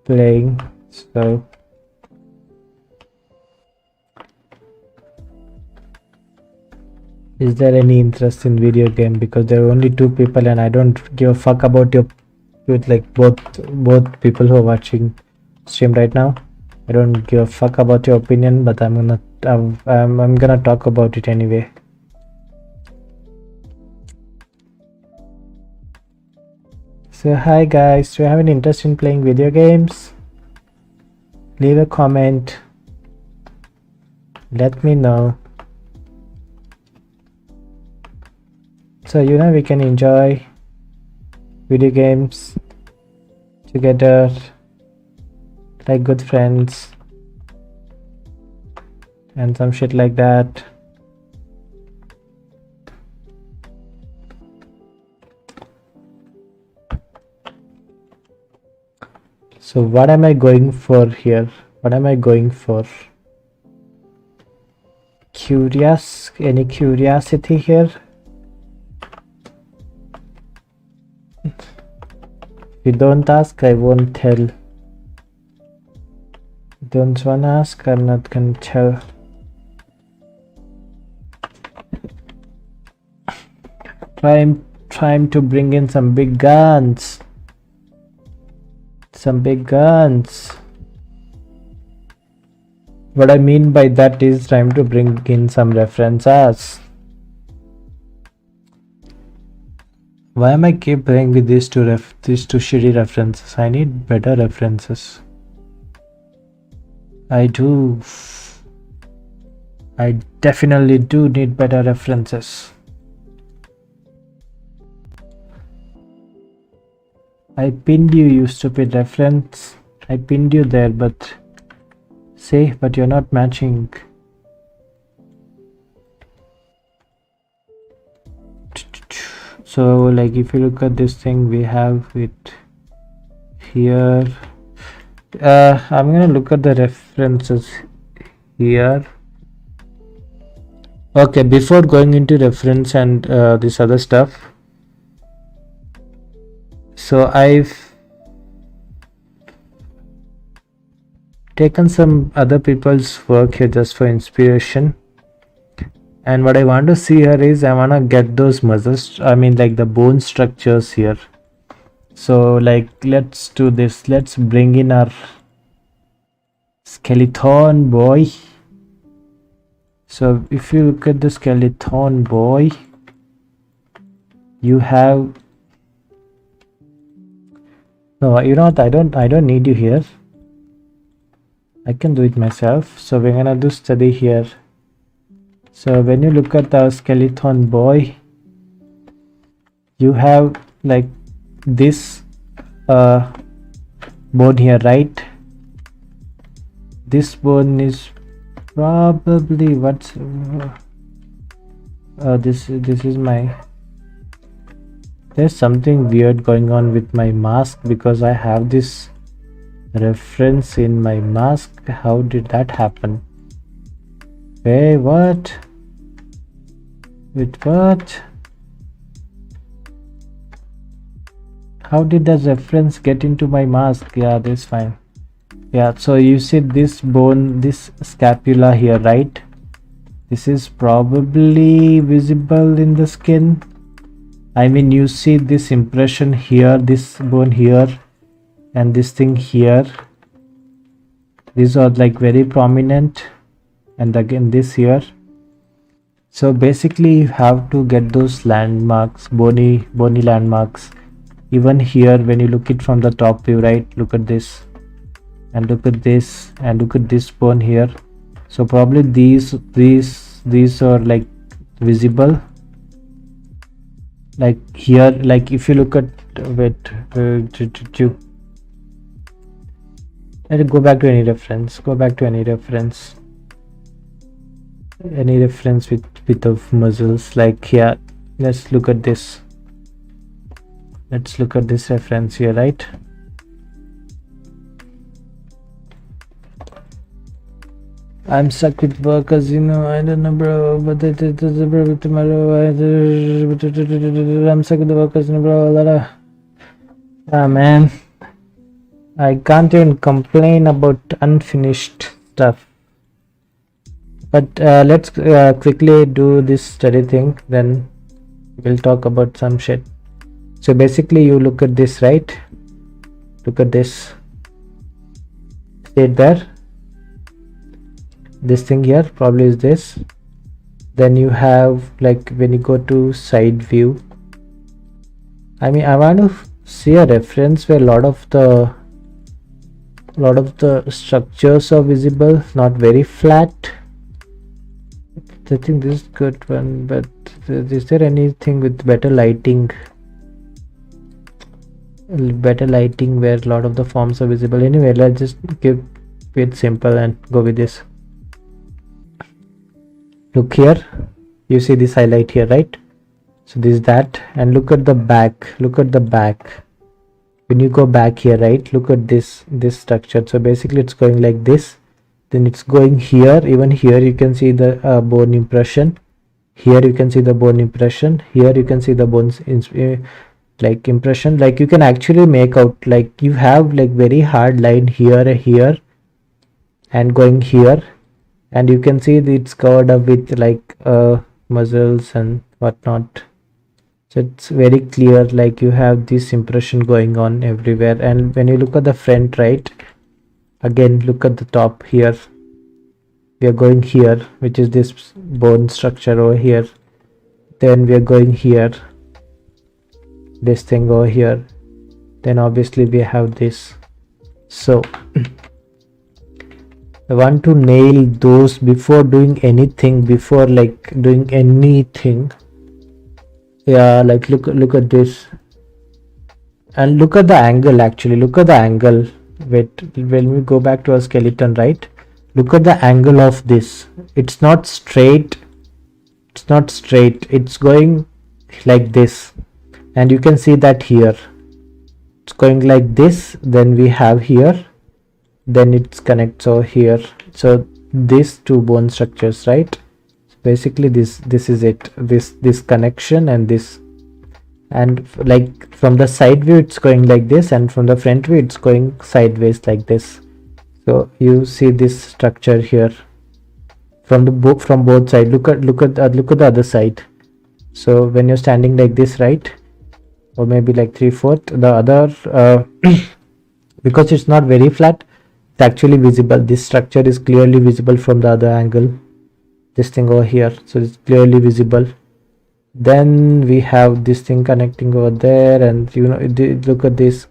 playing. So is there any interest in video game? Because there are only 2 people and I don't give a fuck about both people who are watching stream right now. I don't give a fuck about your opinion, but I'm gonna talk about it anyway. So hi guys, do you have any interest in playing video games? Leave a comment, let me know. So we can enjoy video games together like good friends and some shit like that. So what am I going for here? What am I going for? Any curiosity here? If you don't ask, I won't tell. Don't wanna ask, I'm not gonna tell. Trying to bring in some big guns. What I mean by that is trying to bring in some references. Why am I keep playing with these two shitty references? I need better references. I definitely do need better references. I pinned you stupid reference. I pinned you there, but you're not matching. So like if you look at this thing, we have it here. I'm gonna look at the references here. Okay, before going into reference and this other stuff, so I've taken some other people's work here just for inspiration, and what I want to see here is I want to get those muscles, I mean like the bone structures here. So like let's do this. Let's bring in our skeleton boy. So if you look at the skeleton boy, you have no, you know what, I don't need you here. I can do it myself. So we're gonna do study here. So when you look at the skeleton boy, you have like this bone here, right? This bone is probably what's this is my, there's something weird going on with my mask because I have this reference in my mask. How did that happen? Hey, what? With what? How did that reference get into my mask? Yeah, this fine. Yeah, so you see this bone, this scapula here, right? This is probably visible in the skin. I mean, you see this impression here, this bone here, and this thing here. These are like very prominent, and again this here. So basically you have to get those landmarks, bony landmarks. Even here, when you look it from the top view, right? Look at this, and look at this, and look at this bone here. So probably these are like visible. Like here, like if you look at let it go back to any reference. Go back to any reference. Any reference with bit of muscles. Like here, let's look at this. Let's look at this reference here, right? I'm stuck with work, cause you know, I don't know, bro, but it is bro tomorrow. I'm stuck with the work, cause you know, bro. Ah, man, I can't even complain about unfinished stuff. But let's quickly do this study thing, then we'll talk about some shit. So basically, you look at this, right? Look at this. See it there? This thing here probably is this. Then you have, like, when you go to side view, I mean, I want to see a reference where a lot of the structures are visible, not very flat. I think this is good one, but is there anything with better lighting? Better lighting where a lot of the forms are visible. Anyway, let's just keep it simple and go with this. Look here, you see this highlight here, right? So this is that, and look at the back. Look at the back. When you go back here, right? Look at this structure. So basically, it's going like this. Then it's going here. Even here, you can see the bone impression. Here you can see the bone impression. Here you can see the bones like impression. Like you can actually make out, like you have like very hard line here, and going here. And you can see that it's covered up with like muscles and whatnot. So it's very clear, like you have this impression going on everywhere. And when you look at the front, right, again look at the top here. We are going here, which is this bone structure over here. Then we are going here, this thing over here. Then obviously we have this. So I want to nail those before doing anything, Yeah, like look at this, and look at the angle. Actually, look at the angle. Wait, when we go back to our skeleton, right? Look at the angle of this. It's not straight. It's going like this, and you can see that here. It's going like this. Then we have here. Then it connects over here. So these two bone structures, right? Basically this is it, this connection and this, and like from the side view it's going like this, and from the front view it's going sideways like this. So you see this structure here from both sides. Look at the other side. So when you're standing like this, right, or maybe like 3/4, the other because it's not very flat, it's actually visible. This structure is clearly visible from the other angle. This thing over here, so it's clearly visible. Then we have this thing connecting over there, and you know, look at this.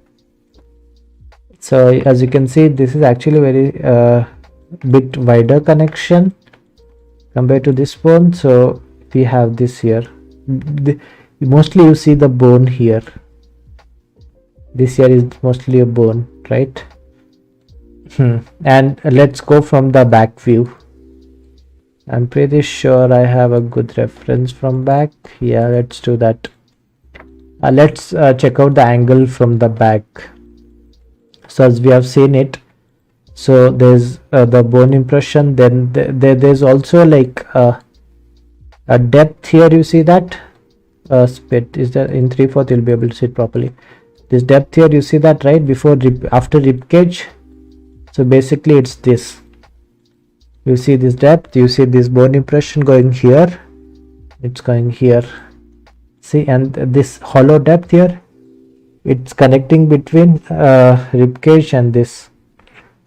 So as you can see, this is actually very bit wider connection compared to this bone. So we have this here. Mostly you see the bone here. This here is mostly a bone, right? And let's go from the back view. I'm pretty sure I have a good reference from back. Yeah, let's do that. Let's check out the angle from the back. So as we have seen it, so there's the bone impression, then there's also like a depth here. You see that spit is that in 3/4 you'll be able to see it properly. This depth here, you see that, right? Before after rib cage. So basically it's this. You see this depth, you see this bone impression going here, it's going here. See, and this hollow depth here, it's connecting between rib cage and this.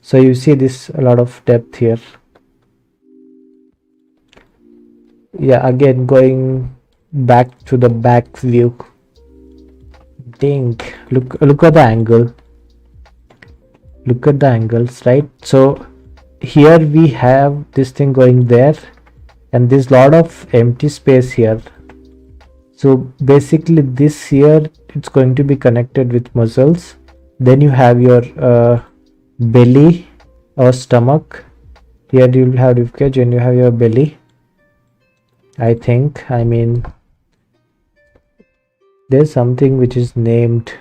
So you see this a lot of depth here. Yeah, again going back to the back view. Dang, look at the angle. Look at the angles, right? So here we have this thing going there, and there's a lot of empty space here. So basically this here, it's going to be connected with muscles. Then you have your belly or stomach. Here you will have rib cage and you have your belly, I think. I mean, there's something which is named.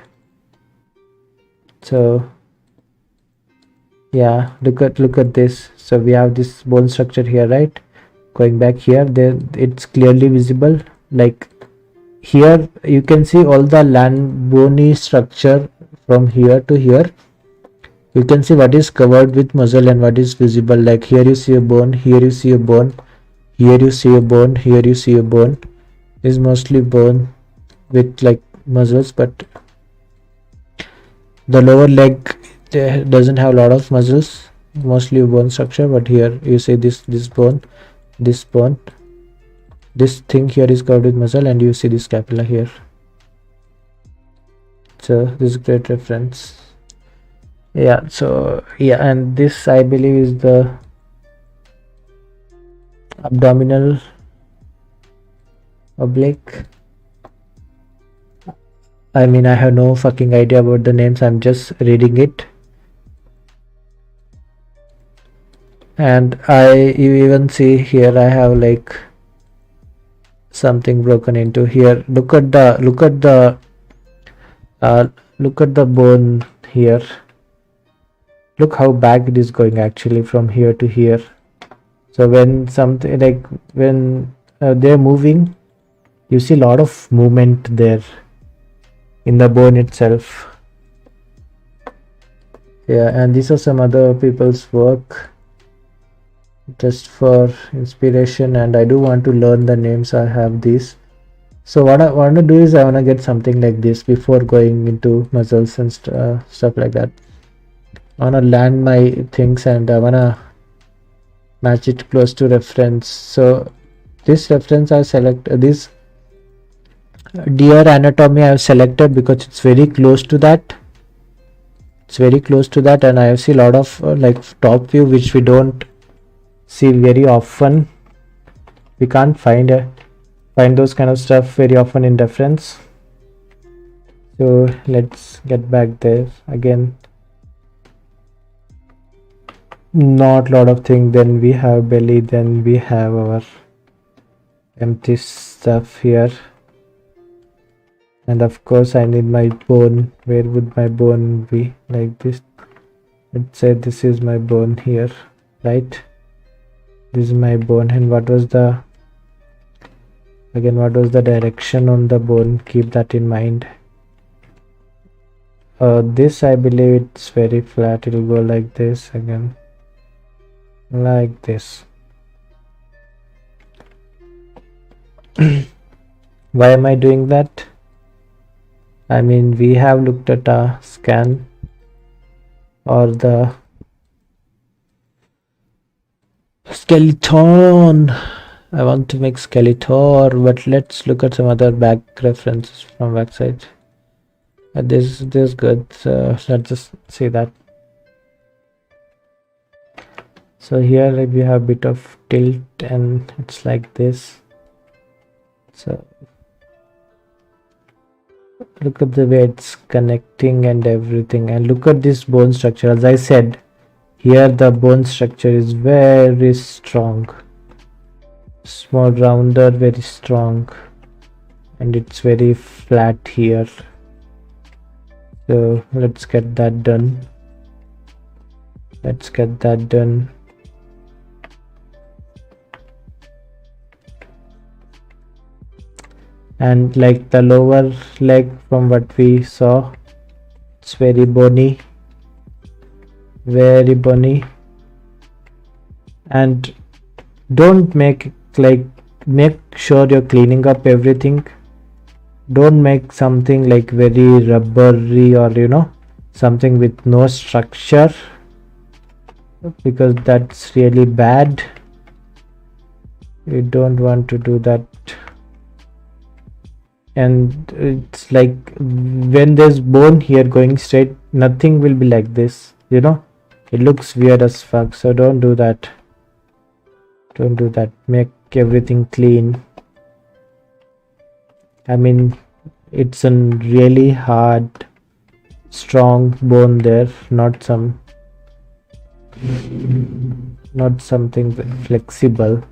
So yeah, look at this. So we have this bone structure here, right? Going back here, there it's clearly visible. Like here you can see all the bony structure from here to here. You can see what is covered with muscle and what is visible. Like here you see a bone, here you see a bone, here you see a bone, here you see a bone. This is mostly bone with like muscles, but the lower leg doesn't have a lot of muscles, mostly bone structure. But here you see this bone, this bone, this thing here is covered with muscle, and you see this scapula here. So this is great reference. Yeah, so yeah, and this I believe is the abdominal oblique. I mean, I have no fucking idea about the names, I'm just reading it. And you even see here I have like something broken into here. Look at the bone here. Look how back it is going actually from here to here. So when something like when they're moving, you see a lot of movement there in the bone itself. Yeah, and these are some other people's work just for inspiration, and I do want to learn the names. I have these. So what I want to do is I want to get something like this before going into muscles and stuff like that. I want to land my things and I want to match it close to reference. So this reference I select this deer anatomy I have selected because it's very close to that. It's very close to that, and I see a lot of like top view which we don't see very often. We can't find those kind of stuff very often in reference. So let's get back there again. Not a lot of things. Then we have belly, then we have our empty stuff here, and of course I need my bone. Where would my bone be? Like this. Let's say this is my bone here, right? This is my bone. And what was the direction on the bone? Keep that in mind. This I believe it's very flat. It'll go like this again, like this. Why am I doing that? I mean, we have looked at a scan or the skeleton. I want to make skeleton, but let's look at some other back references from backside. This is good. So let's just see that. So here like we have a bit of tilt and it's like this. So Look at the way it's connecting and everything, and look at this bone structure. As I said, here the bone structure is very strong, small rounder, very strong, and it's very flat here. So let's get that done. Let's get that done. And like the lower leg, from what we saw, it's very bony, very bony. And don't make sure you're cleaning up everything. Don't make something like very rubbery, or something with no structure, because that's really bad. You don't want to do that. And it's like when there's bone here going straight, nothing will be like this, it looks weird as fuck. So don't do that. Don't do that. Make everything clean. I mean, it's a really hard, strong bone there, not something flexible.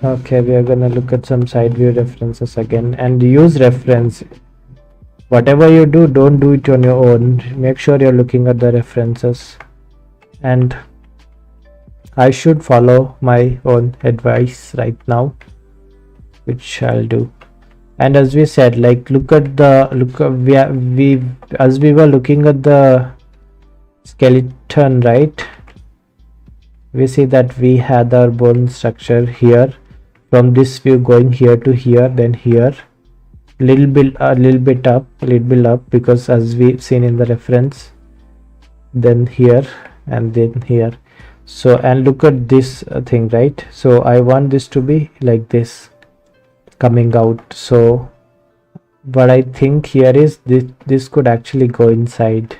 Okay, we are gonna look at some side view references again, and use reference. Whatever you do, don't do it on your own. Make sure you're looking at the references. And I should follow my own advice right now, which I'll do. And as we said, like as we were looking at the skeleton, right, we see that we had our bone structure here, from this view going here to here, then here, a little bit up, because as we've seen in the reference, then here, and then here. So, and look at this thing, right? So I want this to be like this, coming out. So what I think here is this could actually go inside.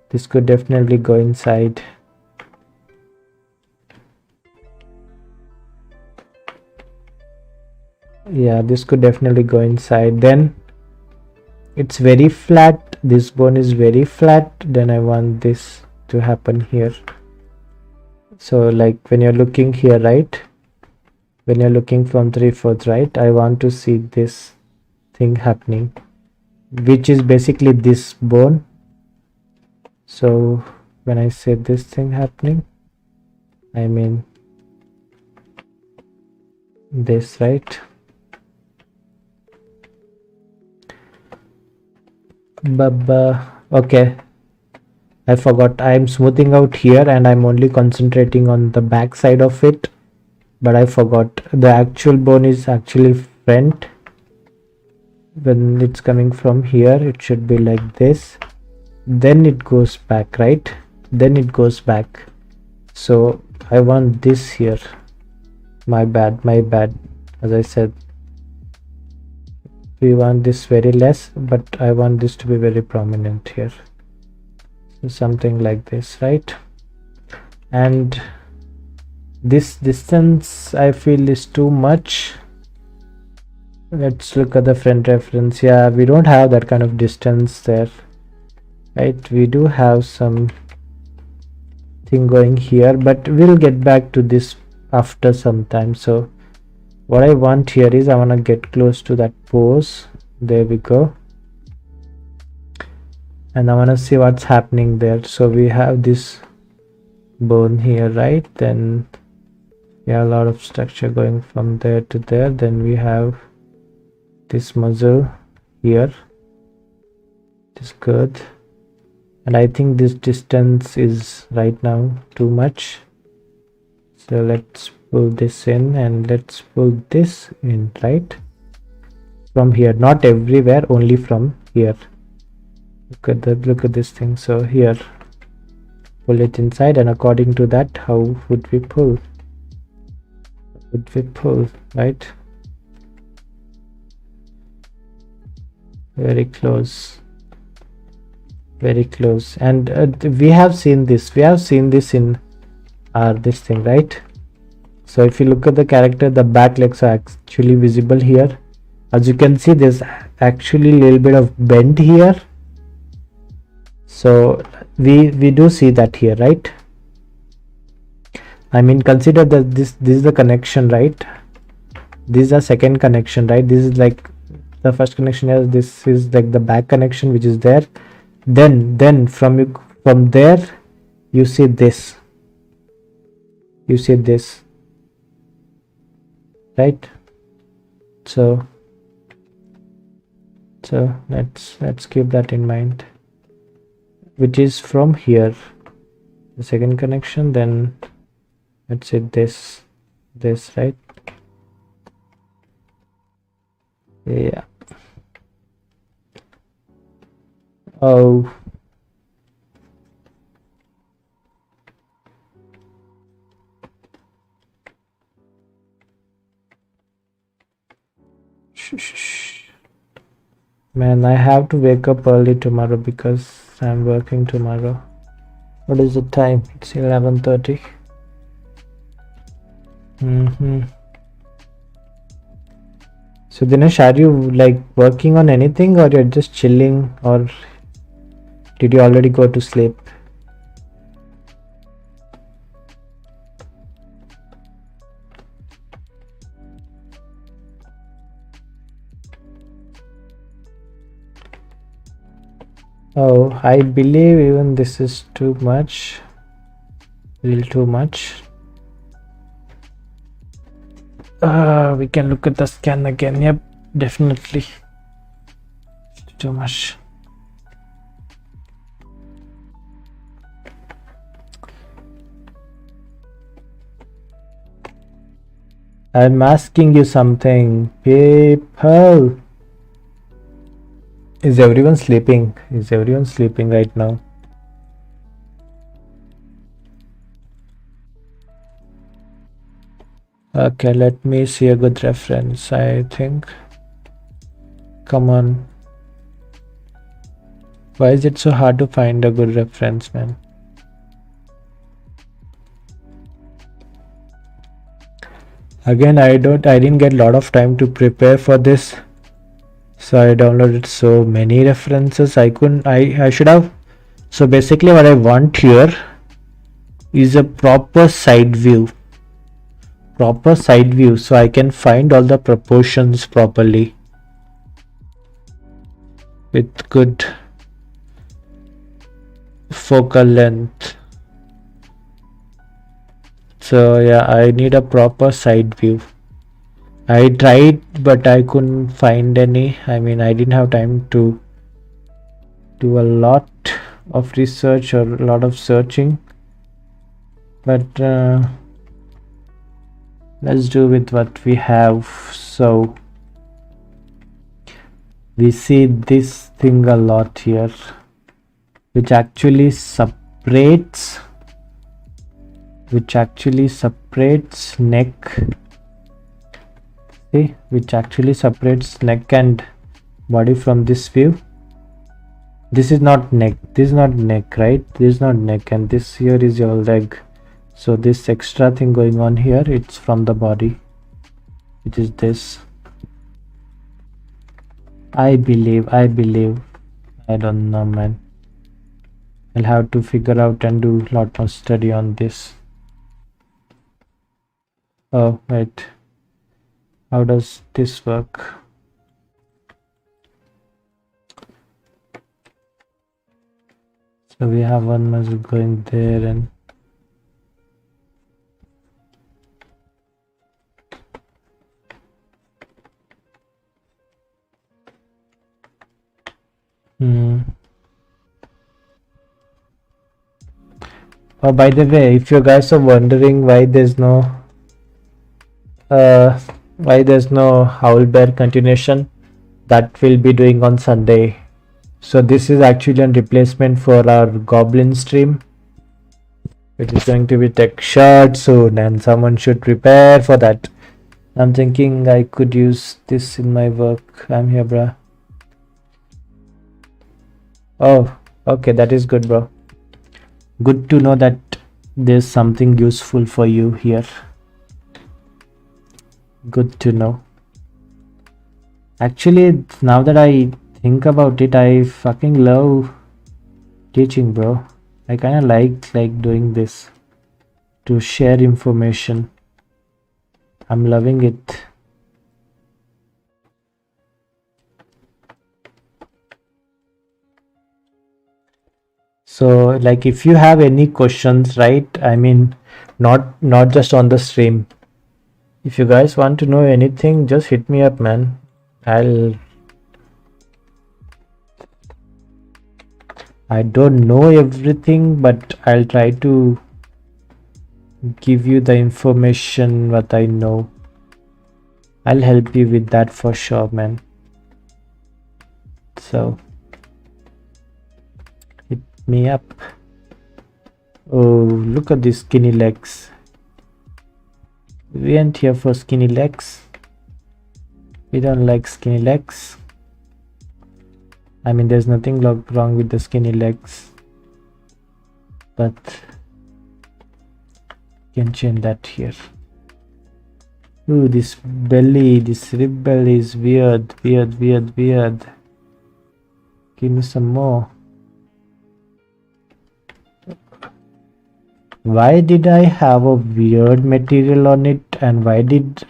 This could definitely go inside. Yeah, this could definitely go inside. Then it's very flat, this bone is very flat, then I want this to happen here. So like when you're looking here, right, when you're looking from 3/4, right, I want to see this thing happening, which is basically this bone. So when I say this thing happening, I mean this, right? Okay, I forgot, I'm smoothing out here and I'm only concentrating on the back side of it, but I forgot the actual bone is actually front. When it's coming from here, it should be like this, then it goes back, right, then it goes back. So I want this here. My bad, as I said, we want this very less, but I want this to be very prominent here. So something like this, right? And this distance I feel is too much. Let's look at the front reference. Yeah, we don't have that kind of distance there, right? We do have some thing going here, but we'll get back to this after some time. So what I want here is I want to get close to that pose. There we go. And I want to see what's happening there. So we have this bone here, right? Then we have a lot of structure going from there to there. Then we have this muscle here, which is good. And I think this distance is right now too much. So let's pull this in and let's pull this in, right, from here, not everywhere, only from here. Look at that, look at this thing. So here, pull it inside, and according to that, how would we pull? Right? Very close, and we have seen this in our this thing, right? So if you look at the character, the back legs are actually visible here. As you can see, there's actually a little bit of bend here. So we do see that here, right? I mean, consider that this is the connection, right? This is a second connection, right? This is like the first connection here. This is like the back connection which is there. Then from there you see this. You see this, right? So let's keep that in mind, which is from here, the second connection. Then let's say this, right? Yeah. Oh, man, I have to wake up early tomorrow because I'm working tomorrow. What is the time? It's 11:30. So Dinesh, are you like working on anything, or you're just chilling, or did you already go to sleep? Oh, I believe even this is too much. A little too much. We can look at the scan again. Yep, definitely too much. I'm asking you something, people. Is everyone sleeping? Is everyone sleeping right now? Okay, let me see a good reference, I think. Come on. Why is it so hard to find a good reference, man? Again, I didn't get a lot of time to prepare for this. So I downloaded so many references. I should have. So basically what I want here is a proper side view. So I can find all the proportions properly with good focal length. So yeah, I need a proper side view. I tried, but I couldn't find any. I mean, I didn't have time to do a lot of research or a lot of searching, but let's do with what we have. So we see this thing a lot here, which actually separates neck. See, which actually separates neck and body from this view. This is not neck, right? This is not neck, and this here is your leg. So this extra thing going on here, it's from the body, which is this. I believe. I don't know, man. I'll have to figure out and do a lot more study on this. Oh, wait. How does this work? So we have one muscle going there and Oh, by the way, if you guys are wondering why there's no Howl Bear continuation, that we'll be doing on Sunday. So this is actually a replacement for our Goblin stream. It is going to be textured soon, and someone should prepare for that. I'm thinking I could use this in my work. I'm here, bruh. Oh, okay, that is good, bro. Good to know that there's something useful for you here. Good to know. Actually, now that I think about it, I fucking love teaching, bro. I kind of like doing this to share information. I'm loving it. So like if you have any questions, right? I mean, not just on the stream. If you guys want to know anything, just hit me up, man. I don't know everything, but I'll try to give you the information what I know. I'll help you with that for sure, man. So hit me up. Oh, look at these skinny legs. We ain't here for skinny legs. We don't like skinny legs. I mean, there's nothing wrong with the skinny legs, but you can change that here. Ooh, this belly, this rib belly is weird. Give me some more. Why did I have a weird material on it, and why did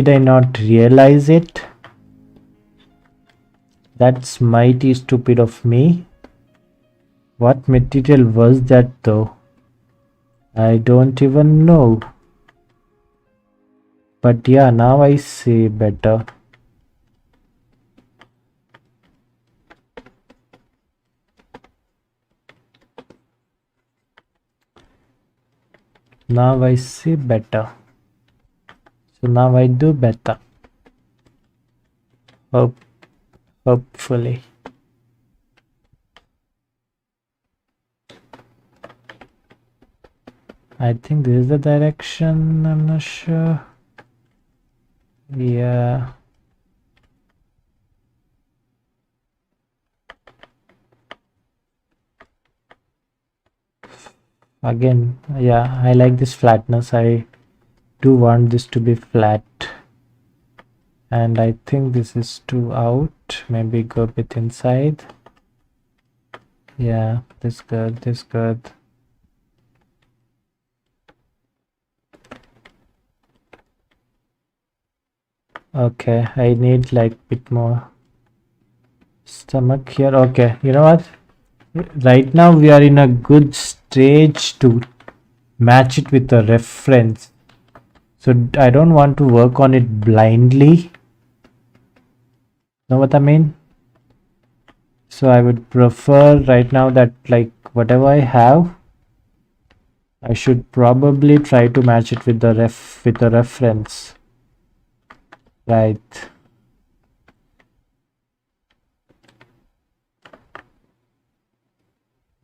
I not realize it? That's mighty stupid of me. What material was that though? I don't even know. But yeah, now I see better. Now I see better. So now I do better. Hopefully. I think this is the direction. I'm not sure. Yeah. Again, yeah, I like this flatness. I do want this to be flat. And I think this is too out. Maybe go a bit inside. Yeah, this good. Okay, I need like bit more stomach here. Okay, you know what? Right now we are in a good stage to match it with a reference. So I don't want to work on it blindly. Know what I mean? So I would prefer right now that like whatever I have, I should probably try to match it with the reference. Right.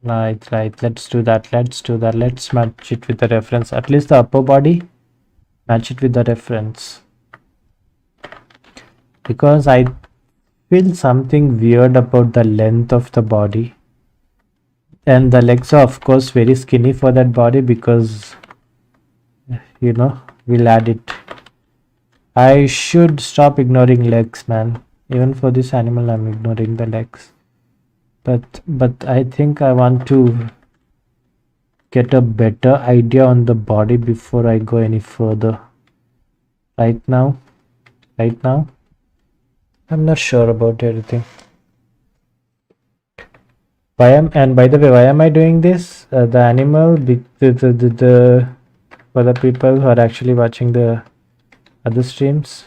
Right. Let's do that. Let's match it with the reference. At least the upper body, match it with the reference. Because I feel something weird about the length of the body. And the legs are of course very skinny for that body because, you know, we'll add it. I should stop ignoring legs, man. Even for this animal, I'm ignoring the legs. But I think I want to get a better idea on the body before I go any further. Right now, I'm not sure about everything. And by the way, why am I doing this? The animal, for the people who are actually watching the other streams,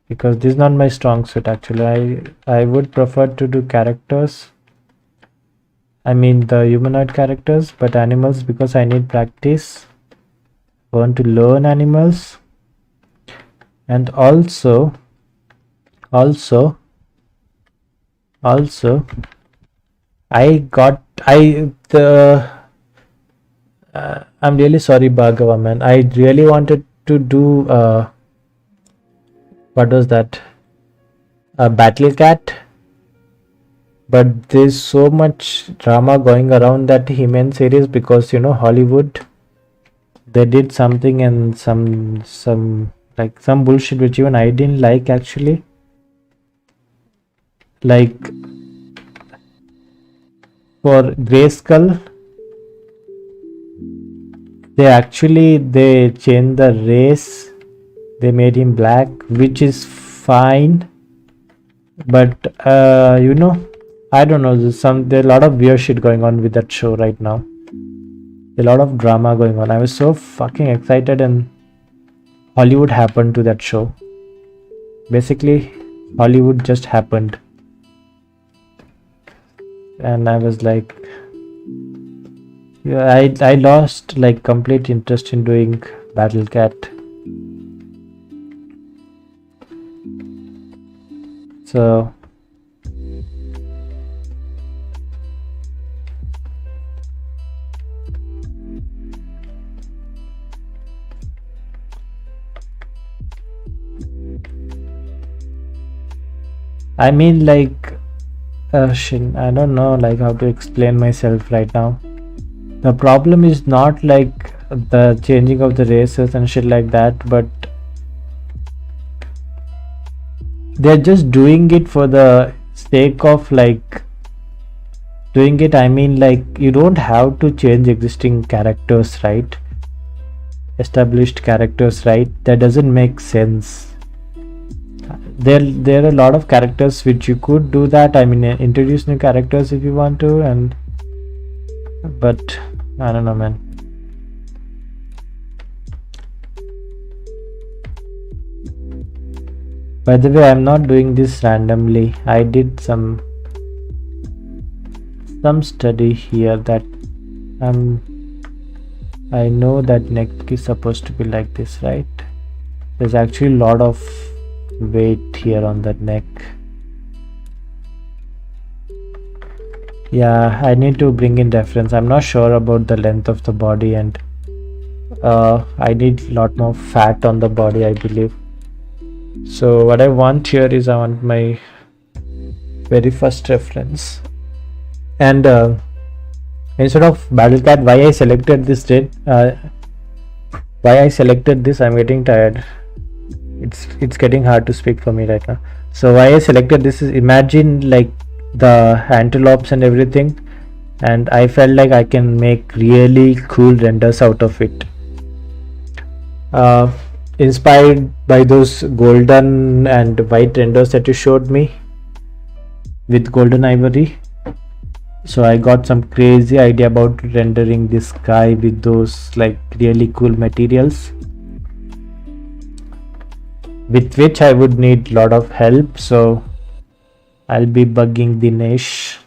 because this is not my strong suit actually. I would prefer to do characters, I mean the humanoid characters, but animals because I need practice. I want to learn animals, and also I'm really sorry, Bhargava, man. I really wanted to do what was that? A Battle Cat. But there's so much drama going around that He-Man series because, you know, Hollywood, they did something and some like some bullshit which even I didn't like actually. Like for Grayskull, they changed the race. They made him black, which is fine. But you know, I don't know. There's a lot of weird shit going on with that show right now. A lot of drama going on. I was so fucking excited, and Hollywood happened to that show. Basically, Hollywood just happened, and I was like, yeah, I lost like complete interest in doing Battle Cat. So I mean, like, shit, I don't know like how to explain myself right now. The problem is not like the changing of the races and shit like that, but they're just doing it for the sake of like doing it. I mean, like, you don't have to change existing characters, right? Established characters, right? That doesn't make sense. There are a lot of characters which you could do that. I mean, introduce new characters if you want to, but I don't know, man. By the way, I'm not doing this randomly. I did some study here that I know that neck is supposed to be like this, right? There's actually a lot of weight here on that neck. Yeah, I need to bring in reference. I'm not sure about the length of the body, and I need a lot more fat on the body, I believe. So what I want here is I want my very first reference, and instead of Battle Cat, why I selected this I'm getting tired. It's getting hard to speak for me right now. So why I selected this is, imagine like the antelopes and everything, and I felt like I can make really cool renders out of it, inspired by those golden and white renders that you showed me with golden ivory. So I got some crazy idea about rendering this guy with those like really cool materials, with which I would need a lot of help. So I'll be bugging Dinesh.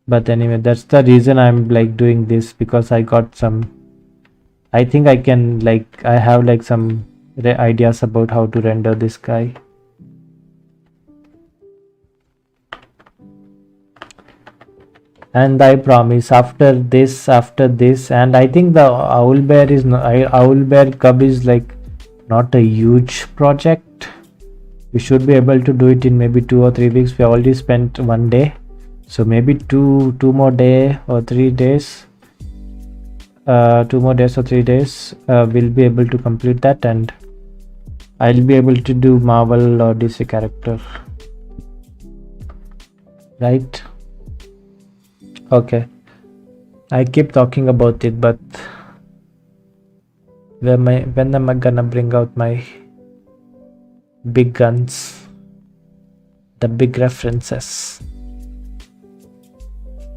But anyway, that's the reason I'm like doing this, because I got some, I think I can like, I have like some ideas about how to render this guy. And I promise after this, and I think the Owlbear Cub is like not a huge project. We should be able to do it in maybe 2 or 3 weeks. We already spent 1 day, so maybe two more days or 3 days. 2 more days or 3 days, we'll be able to complete that, and I'll be able to do Marvel or DC character, right? Okay, I keep talking about it, but when am I gonna bring out my big guns, the big references?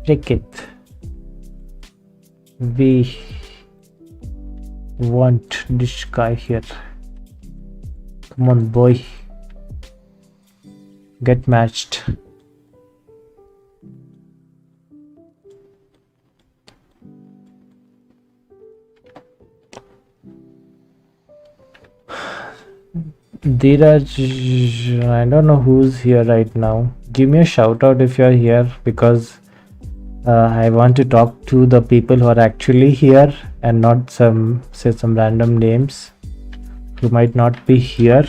Take it. We want this guy here. Come on, boy. Get matched. Dheeraj, I don't know who's here right now. Give me a shout out if you're here, because I want to talk to the people who are actually here and not some random names who might not be here.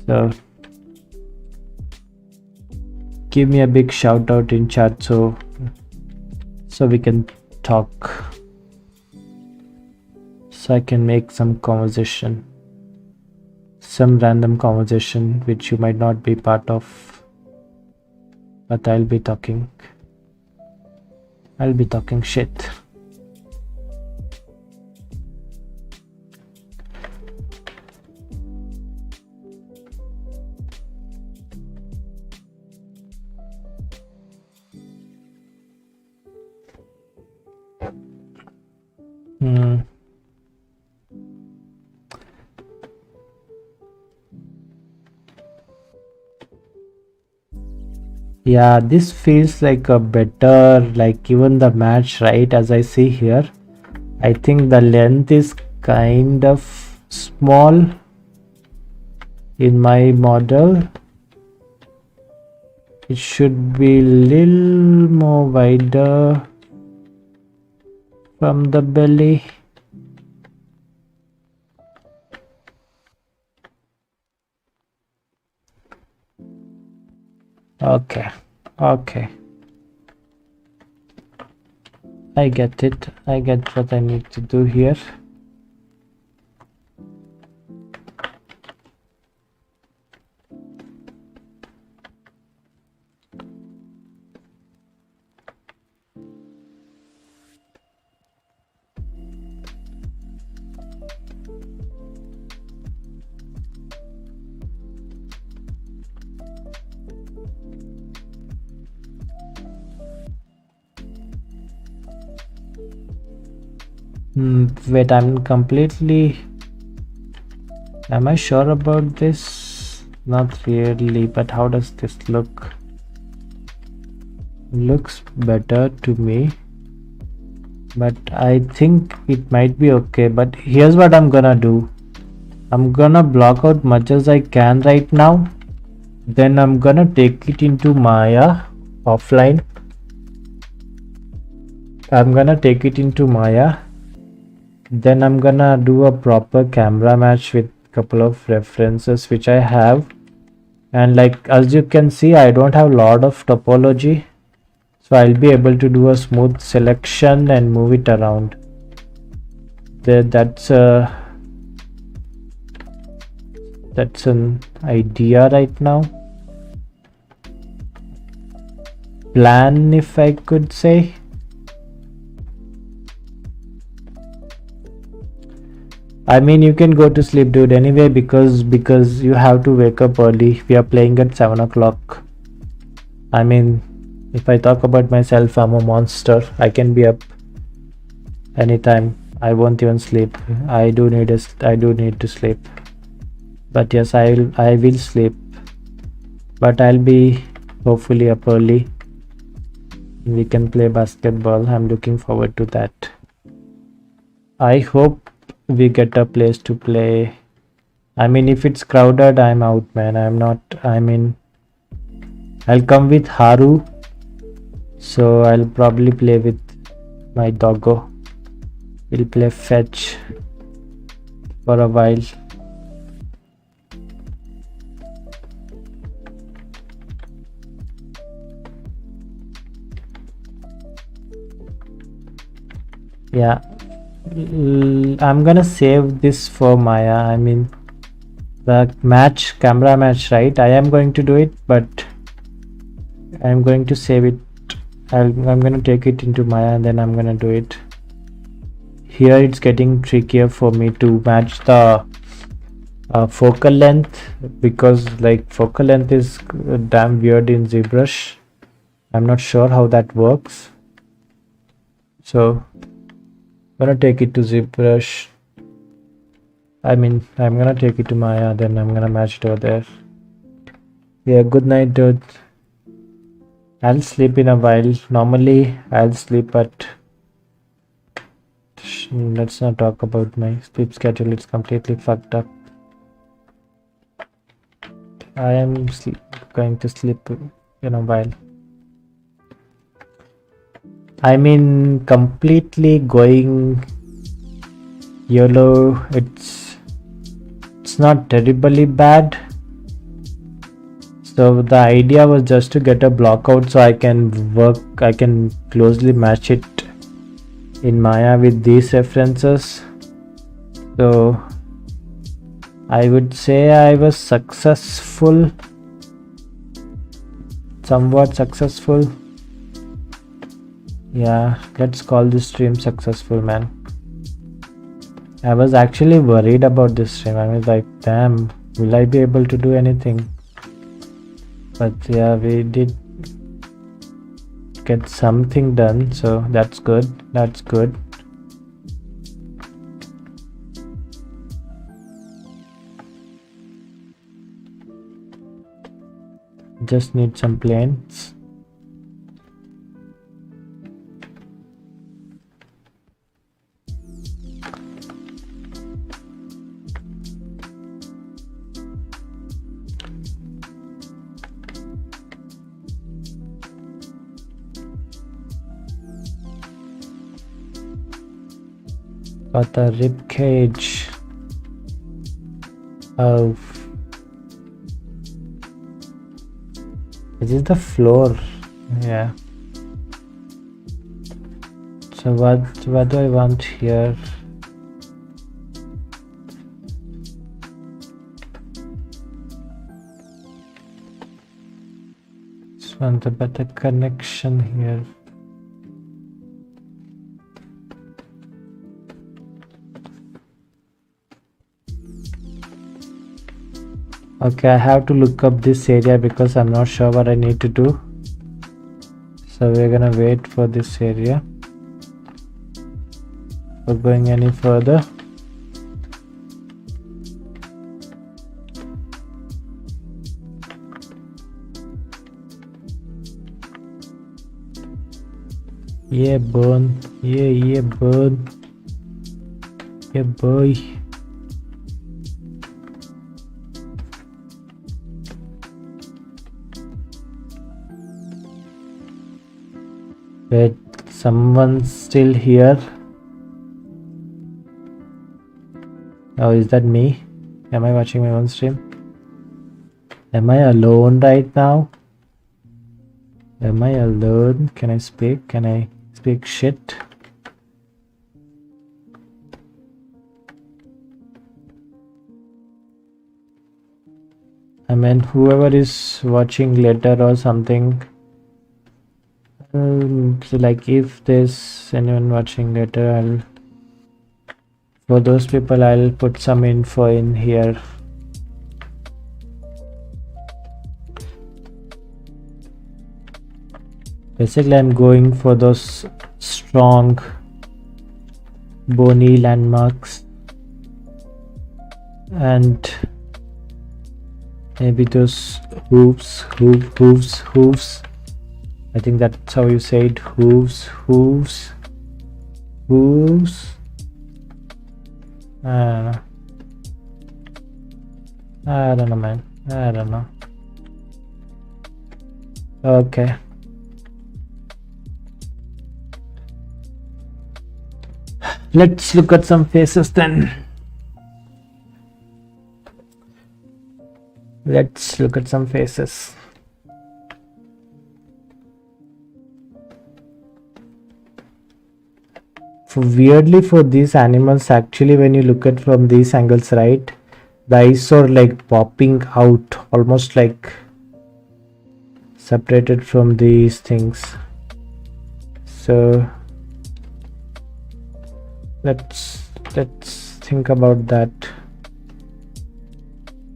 So give me a big shout out in chat so so we can talk, so I can make some conversation, some random conversation which you might not be part of, but I'll be talking shit. Yeah, this feels like a better, like even the match, right? As I see here, I think the length is kind of small in my model. It should be little more wider from the belly. Okay, I get it. I get what I need to do here. Wait, am I sure about this? Not really, but how does this look? Looks better to me, but I think it might be okay. But here's what I'm gonna do. I'm gonna block out much as I can right now. Then I'm gonna take it into Maya offline. Then I'm gonna do a proper camera match with a couple of references which I have, and like as you can see, I don't have a lot of topology, so I'll be able to do a smooth selection and move it around. That's an idea right now. Plan, if I could say. I mean, you can go to sleep, dude, anyway, because you have to wake up early. We are playing at 7 o'clock. I mean, if I talk about myself, I'm a monster. I can be up anytime. I won't even sleep. I do need to sleep. But yes, I will sleep. But I'll be hopefully up early. We can play basketball. I'm looking forward to that. I hope we get a place to play. I mean, if it's crowded, I'm out, man. I'll come with Haru, so I'll probably play with my doggo. We'll play fetch for a while. Yeah, I'm gonna save this for Maya. I mean, the camera match, right? I am going to do it, but I'm going to save it. I'm gonna take it into Maya and then I'm gonna do it. Here it's getting trickier for me to match the focal length, because like focal length is damn weird in ZBrush. I'm not sure how that works, so I'm gonna take it to ZBrush. I'm gonna take it to Maya, then I'm gonna match it over there. Yeah, good night, dude. I'll sleep in a while. Normally I'll sleep at, let's not talk about my sleep schedule. It's completely fucked up. I am going to sleep in a while. I mean, completely going yellow, it's not terribly bad. So the idea was just to get a block out so I can closely match it in Maya with these references. So I would say I was successful, somewhat successful. Yeah, let's call this stream successful, man. I was actually worried about this stream. I was like, damn, will I be able to do anything? But yeah, we did get something done, so that's good. That's good. Just need some planes. Got a rib cage. Oh, this is the floor. Yeah. So what do I want here? Just want a better connection here. Okay, I have to look up this area because I'm not sure what I need to do. So we're gonna wait for this area. Before going any further. Yeah, burn. Yeah, burn. Yeah, boy. Wait, someone's still here. Oh, is that me? Am I watching my own stream? Am I alone right now? Am I alone? Can I speak? Can I speak shit? I mean, whoever is watching later or something. So like if there's anyone watching later, for those people I'll put some info in here. Basically I'm going for those strong bony landmarks and maybe those hooves. I think that's how you say it. Hooves. I don't know, man. I don't know. Okay. Let's look at some faces then. Let's look at some faces. Weirdly for these animals, actually when you look at from these angles, right, the eyes are like popping out, almost like separated from these things. So let's think about that.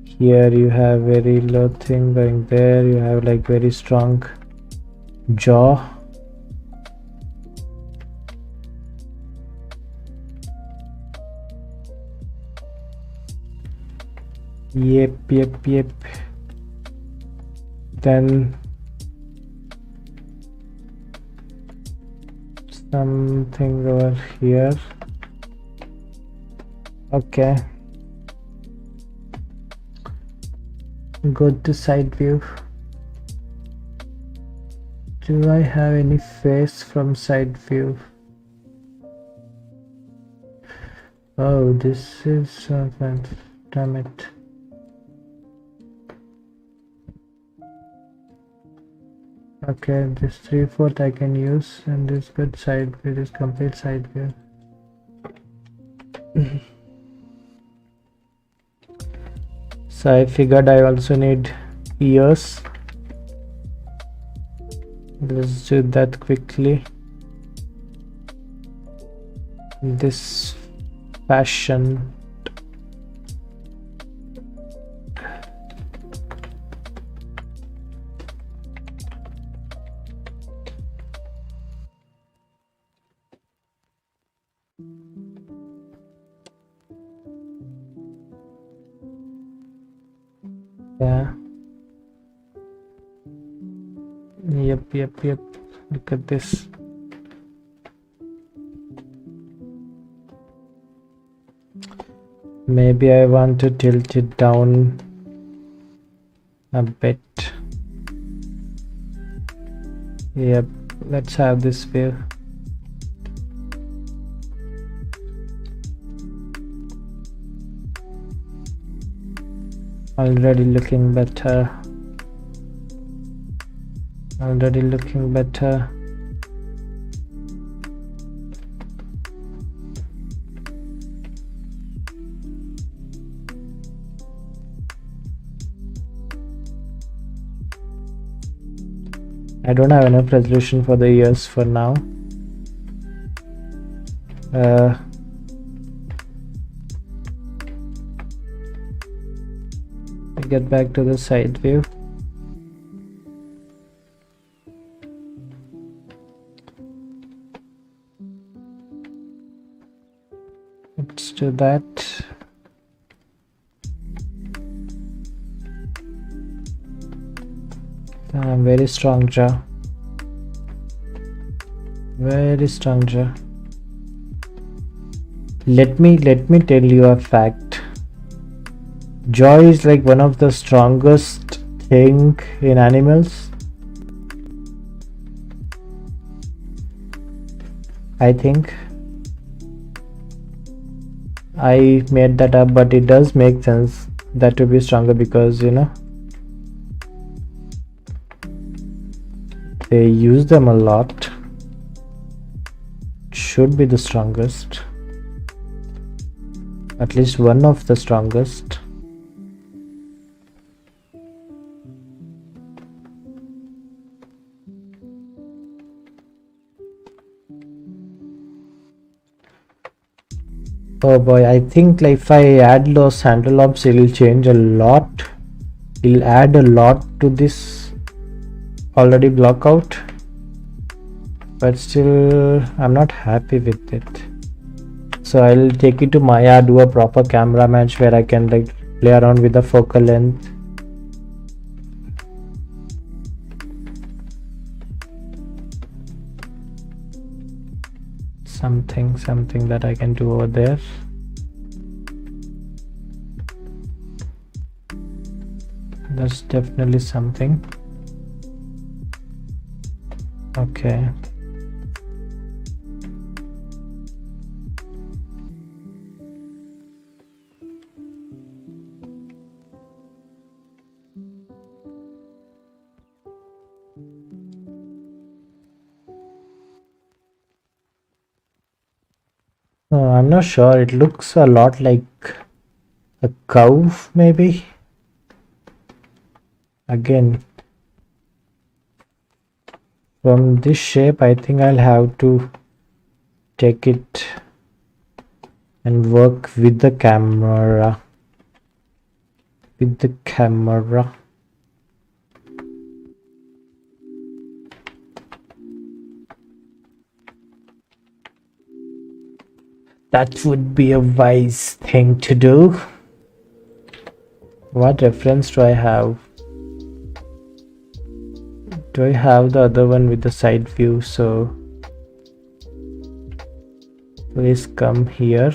Here you have very low thing going there, you have like very strong jaw. Yep. Then something over here. Okay. Go to side view. Do I have any face from side view? Oh, this is something. Damn it. Okay, this 3/4 I can use, and this good side view, this complete side view. So I figured I also need ears. Let's do that quickly. This fashion. Yeah. Yep. Look at this. Maybe I want to tilt it down a bit. Yep, let's have this view. Already looking better. Already looking better. I don't have enough resolution for the ears for now. Get back to the side view. Let's do that. Very strong jaw. Very strong jaw. Let me tell you a fact. Jaw is like one of the strongest thing in animals. I think I made that up, but it does make sense that to be stronger because, you know, they use them a lot. Should be the strongest, at least one of the strongest. Oh boy, I think like if I add those handle knobs, it will change a lot. It'll add a lot to this already block out, but still I'm not happy with it. So I'll take it to Maya, do a proper camera match where I can like play around with the focal length. Something that I can do over there. That's definitely something. Okay. I'm not sure. It looks a lot like a cow, maybe. Again, from this shape, I think I'll have to take it and work with the camera. That would be a wise thing to do. What reference do I have? Do I have the other one with the side view? So please come here.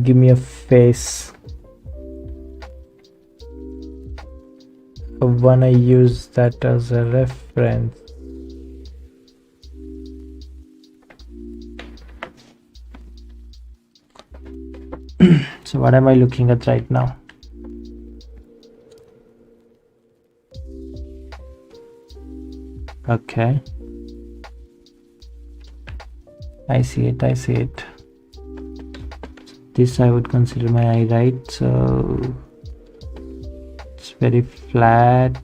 Give me a face. When I use that as a reference. So what am I looking at right now? Okay, I see it. This I would consider my eye, right? So it's very flat.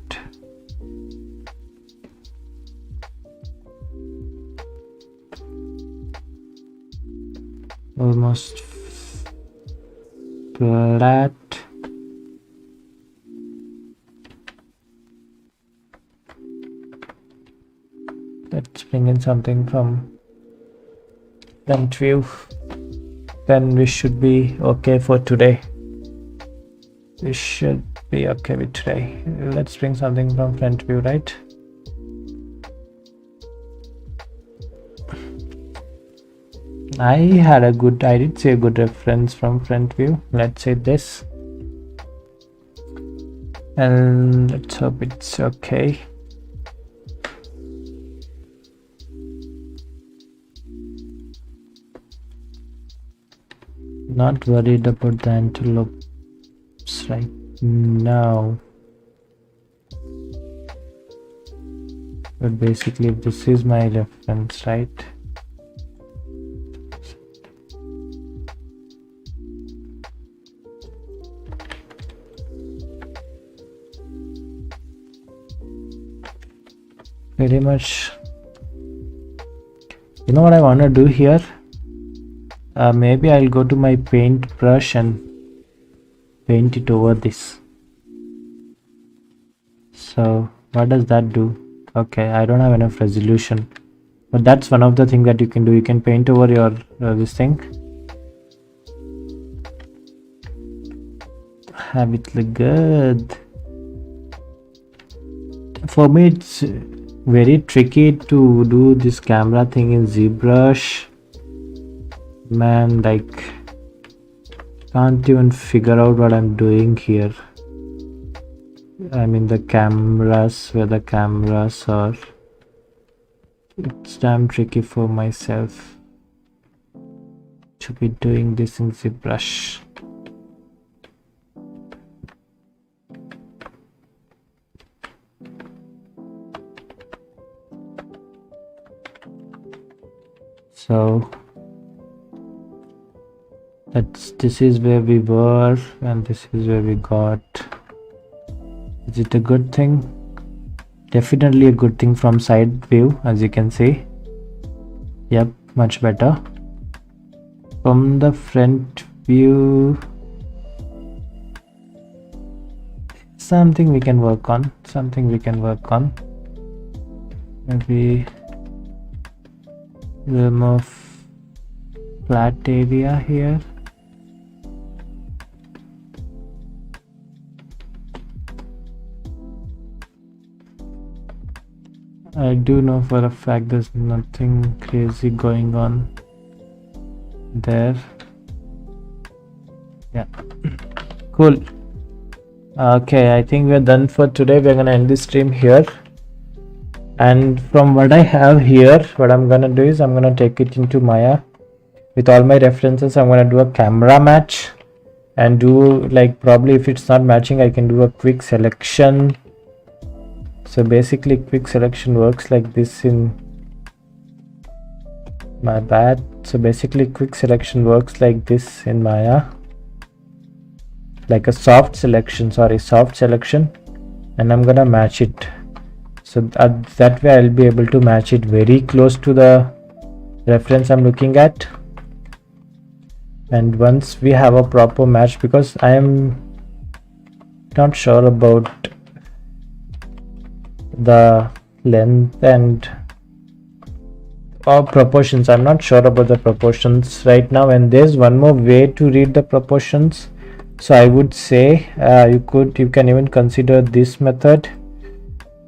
Almost flat. Let's bring in something from front view. Then we should be okay for today. We should be okay with today. Let's bring something from front view, right? I did see a good reference from front view. Let's say this. And let's hope it's okay. Not worried about the antelopes right now. But basically this is my reference, right? Pretty much. You know what I want to do here? Maybe I'll go to my paint brush and paint it over this. So what does that do? Okay, I don't have enough resolution, but that's one of the things that you can do. You can paint over your this thing, have it look good. For me it's very tricky to do this camera thing in ZBrush. Man, like, can't even figure out what I'm doing here. I mean the cameras, where the cameras are. It's damn tricky for myself to be doing this in ZBrush. So this is where we were and this is where we got. Is it a good thing? Definitely a good thing from side view, as you can see. Yep, much better. From the front view, something we can work on. Maybe a little more flat area here. I do know for a fact there's nothing crazy going on there. Yeah, cool. Okay, I think we're done for today. We're gonna end this stream here. And from what I have here, what I'm gonna do is I'm gonna take it into Maya with all my references. I'm gonna do a camera match and do, like, probably if it's not matching, I can do a quick selection. So basically quick selection works like this in my bad. So basically quick selection works like this in Maya, like a soft selection, and I'm gonna match it. So that way I'll be able to match it very close to the reference I'm looking at. And once we have a proper match, because I am not sure about the length and proportions, I'm not sure about the proportions right now, and there's one more way to read the proportions. So I would say you can even consider this method,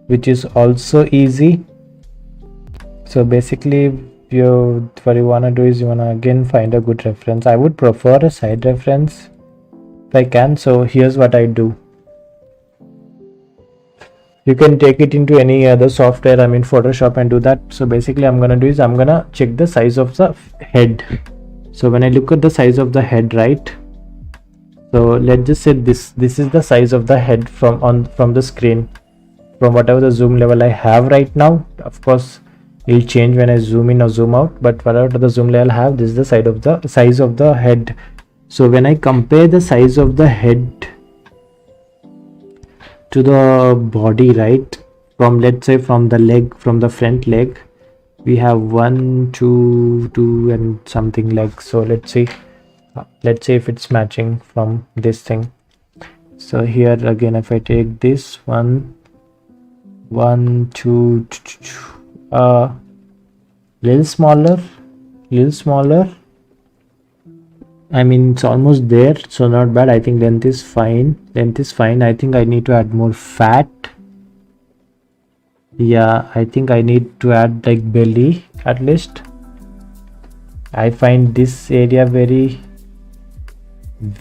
which is also easy. So basically what you want to do is you want to again find a good reference. I would prefer a side reference if I can. So here's what I do. You can take it into any other software, I mean Photoshop, and do that. So basically I'm gonna do is I'm gonna check the size of the head. So when I look at the size of the head, right, so let's just say this is the size of the head from the screen. from whatever the zoom level I have right now. Of course it'll change when I zoom in or zoom out, but whatever the zoom level I have, this is the size of the head. So when I compare the size of the head to the body, right, from, let's say, from the front leg, we have 1 2 2 and something like so. Let's see if it's matching from this thing. So here again, if I take this 1 1 2 little smaller, I mean it's almost there, so not bad. I think length is fine. I think I need to add more fat. Yeah, I think I need to add like belly at least. I find this area very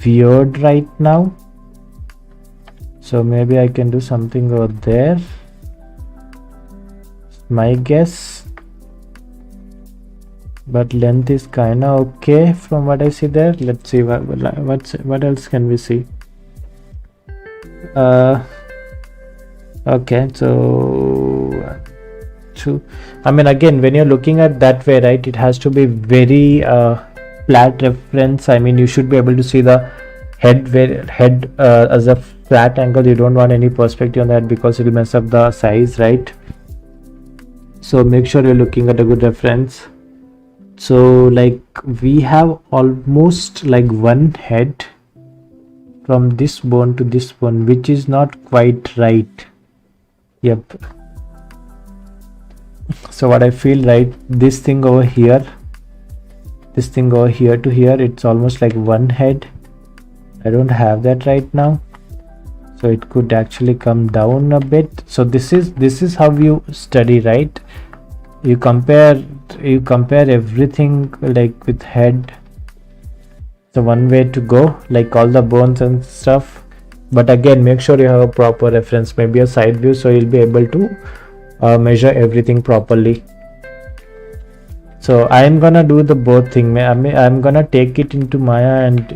weird right now, so maybe I can do something over there, my guess. But length is kind of okay from what I see there. Let's see what else can we see. Okay, so I mean, again, when you're looking at that way, right, it has to be very flat reference. I mean, you should be able to see the head as a flat angle. You don't want any perspective on that because it will mess up the size, right? So make sure you're looking at a good reference. So like we have almost like one head from this bone to this bone, which is not quite right. Yep. So what I feel, right, this thing over here to here, it's almost like one head. I don't have that right now, so it could actually come down a bit. So this is how you study, right? You compare everything like with head. So one way to go, like all the bones and stuff. But again, make sure you have a proper reference, maybe a side view, so you'll be able to measure everything properly. So I am gonna do the both thing. I'm gonna take it into Maya and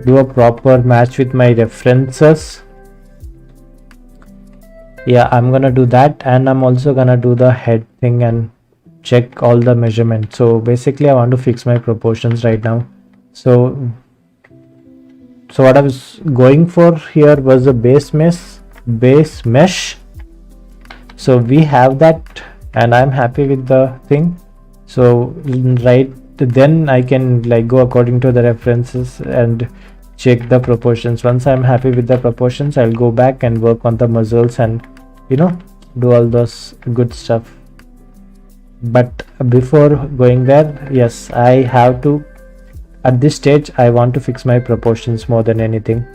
do a proper match with my references. Yeah, I'm gonna do that, and I'm also gonna do the head thing and check all the measurements. So basically I want to fix my proportions right now. So what I was going for here was a base mesh. So we have that, and I'm happy with the thing. So right then I can like go according to the references and check the proportions. Once I'm happy with the proportions, I'll go back and work on the muscles and, you know, do all those good stuff. But before going there, yes, I have to, at this stage, I want to fix my proportions more than anything.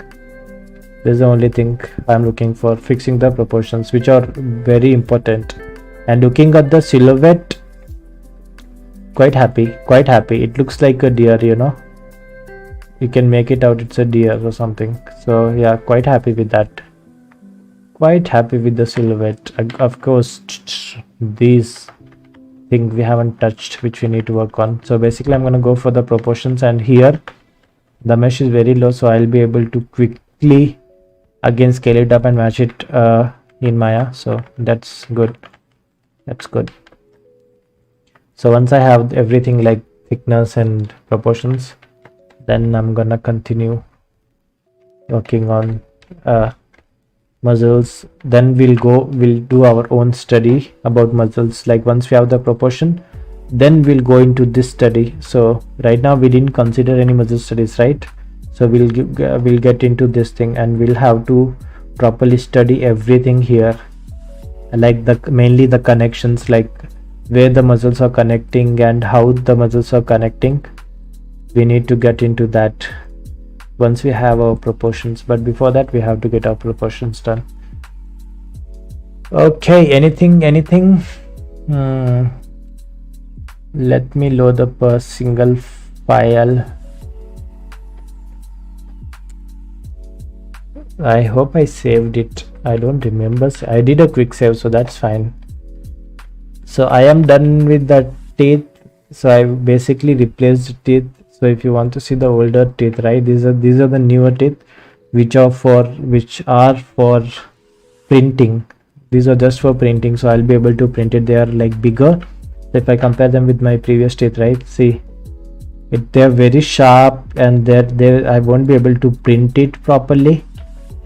This is the only thing I'm looking for, fixing the proportions, which are very important. And looking at the silhouette, quite happy. It looks like a deer, you know, you can make it out it's a deer or something. So yeah, quite happy with that, quite happy with the silhouette. Of course, these things we haven't touched, which we need to work on. So basically I'm going to go for the proportions, and here the mesh is very low, so I'll be able to quickly again scale it up and match it in Maya. So that's good. So once I have everything like thickness and proportions, then I'm gonna continue working on muscles. Then we'll do our own study about muscles. Like once we have the proportion, then we'll go into this study. So right now we didn't consider any muscle studies, right? So we'll get into this thing, and we'll have to properly study everything here, like mainly the connections, like where the muscles are connecting and how the muscles are connecting. We need to get into that once we have our proportions, but before that we have to get our proportions done. Okay, anything let me load up a single file. I hope I saved it. I don't remember. I did a quick save, so that's fine. So I am done with the teeth. So I basically replaced the teeth. So if you want to see the older teeth, right, these are the newer teeth, which are for printing. these are just for printing, so I'll be able to print it. They are like bigger. If I compare them with my previous teeth, right, see they're very sharp, and they're I won't be able to print it properly,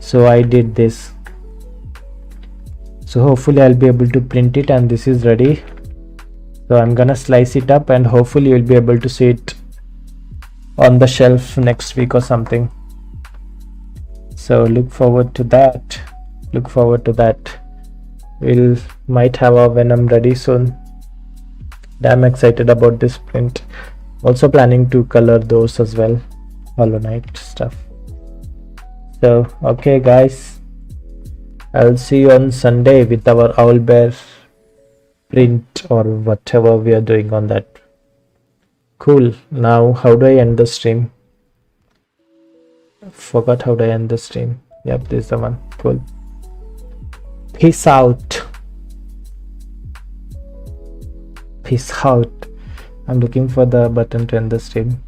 so I did this. So hopefully I'll be able to print it, and this is ready. So I'm gonna slice it up, and hopefully you'll be able to see it on the shelf next week or something. So look forward to that. We'll might have our Venom ready soon. Damn excited about this print. Also planning to color those as well, Hollow Knight stuff. So okay guys, I'll see you on Sunday with our Owlbear print or whatever we are doing on that. Cool. Now how do I end the stream? Forgot how do I end the stream. Yep, this is the one. Cool. Peace out. I'm looking for the button to end the stream.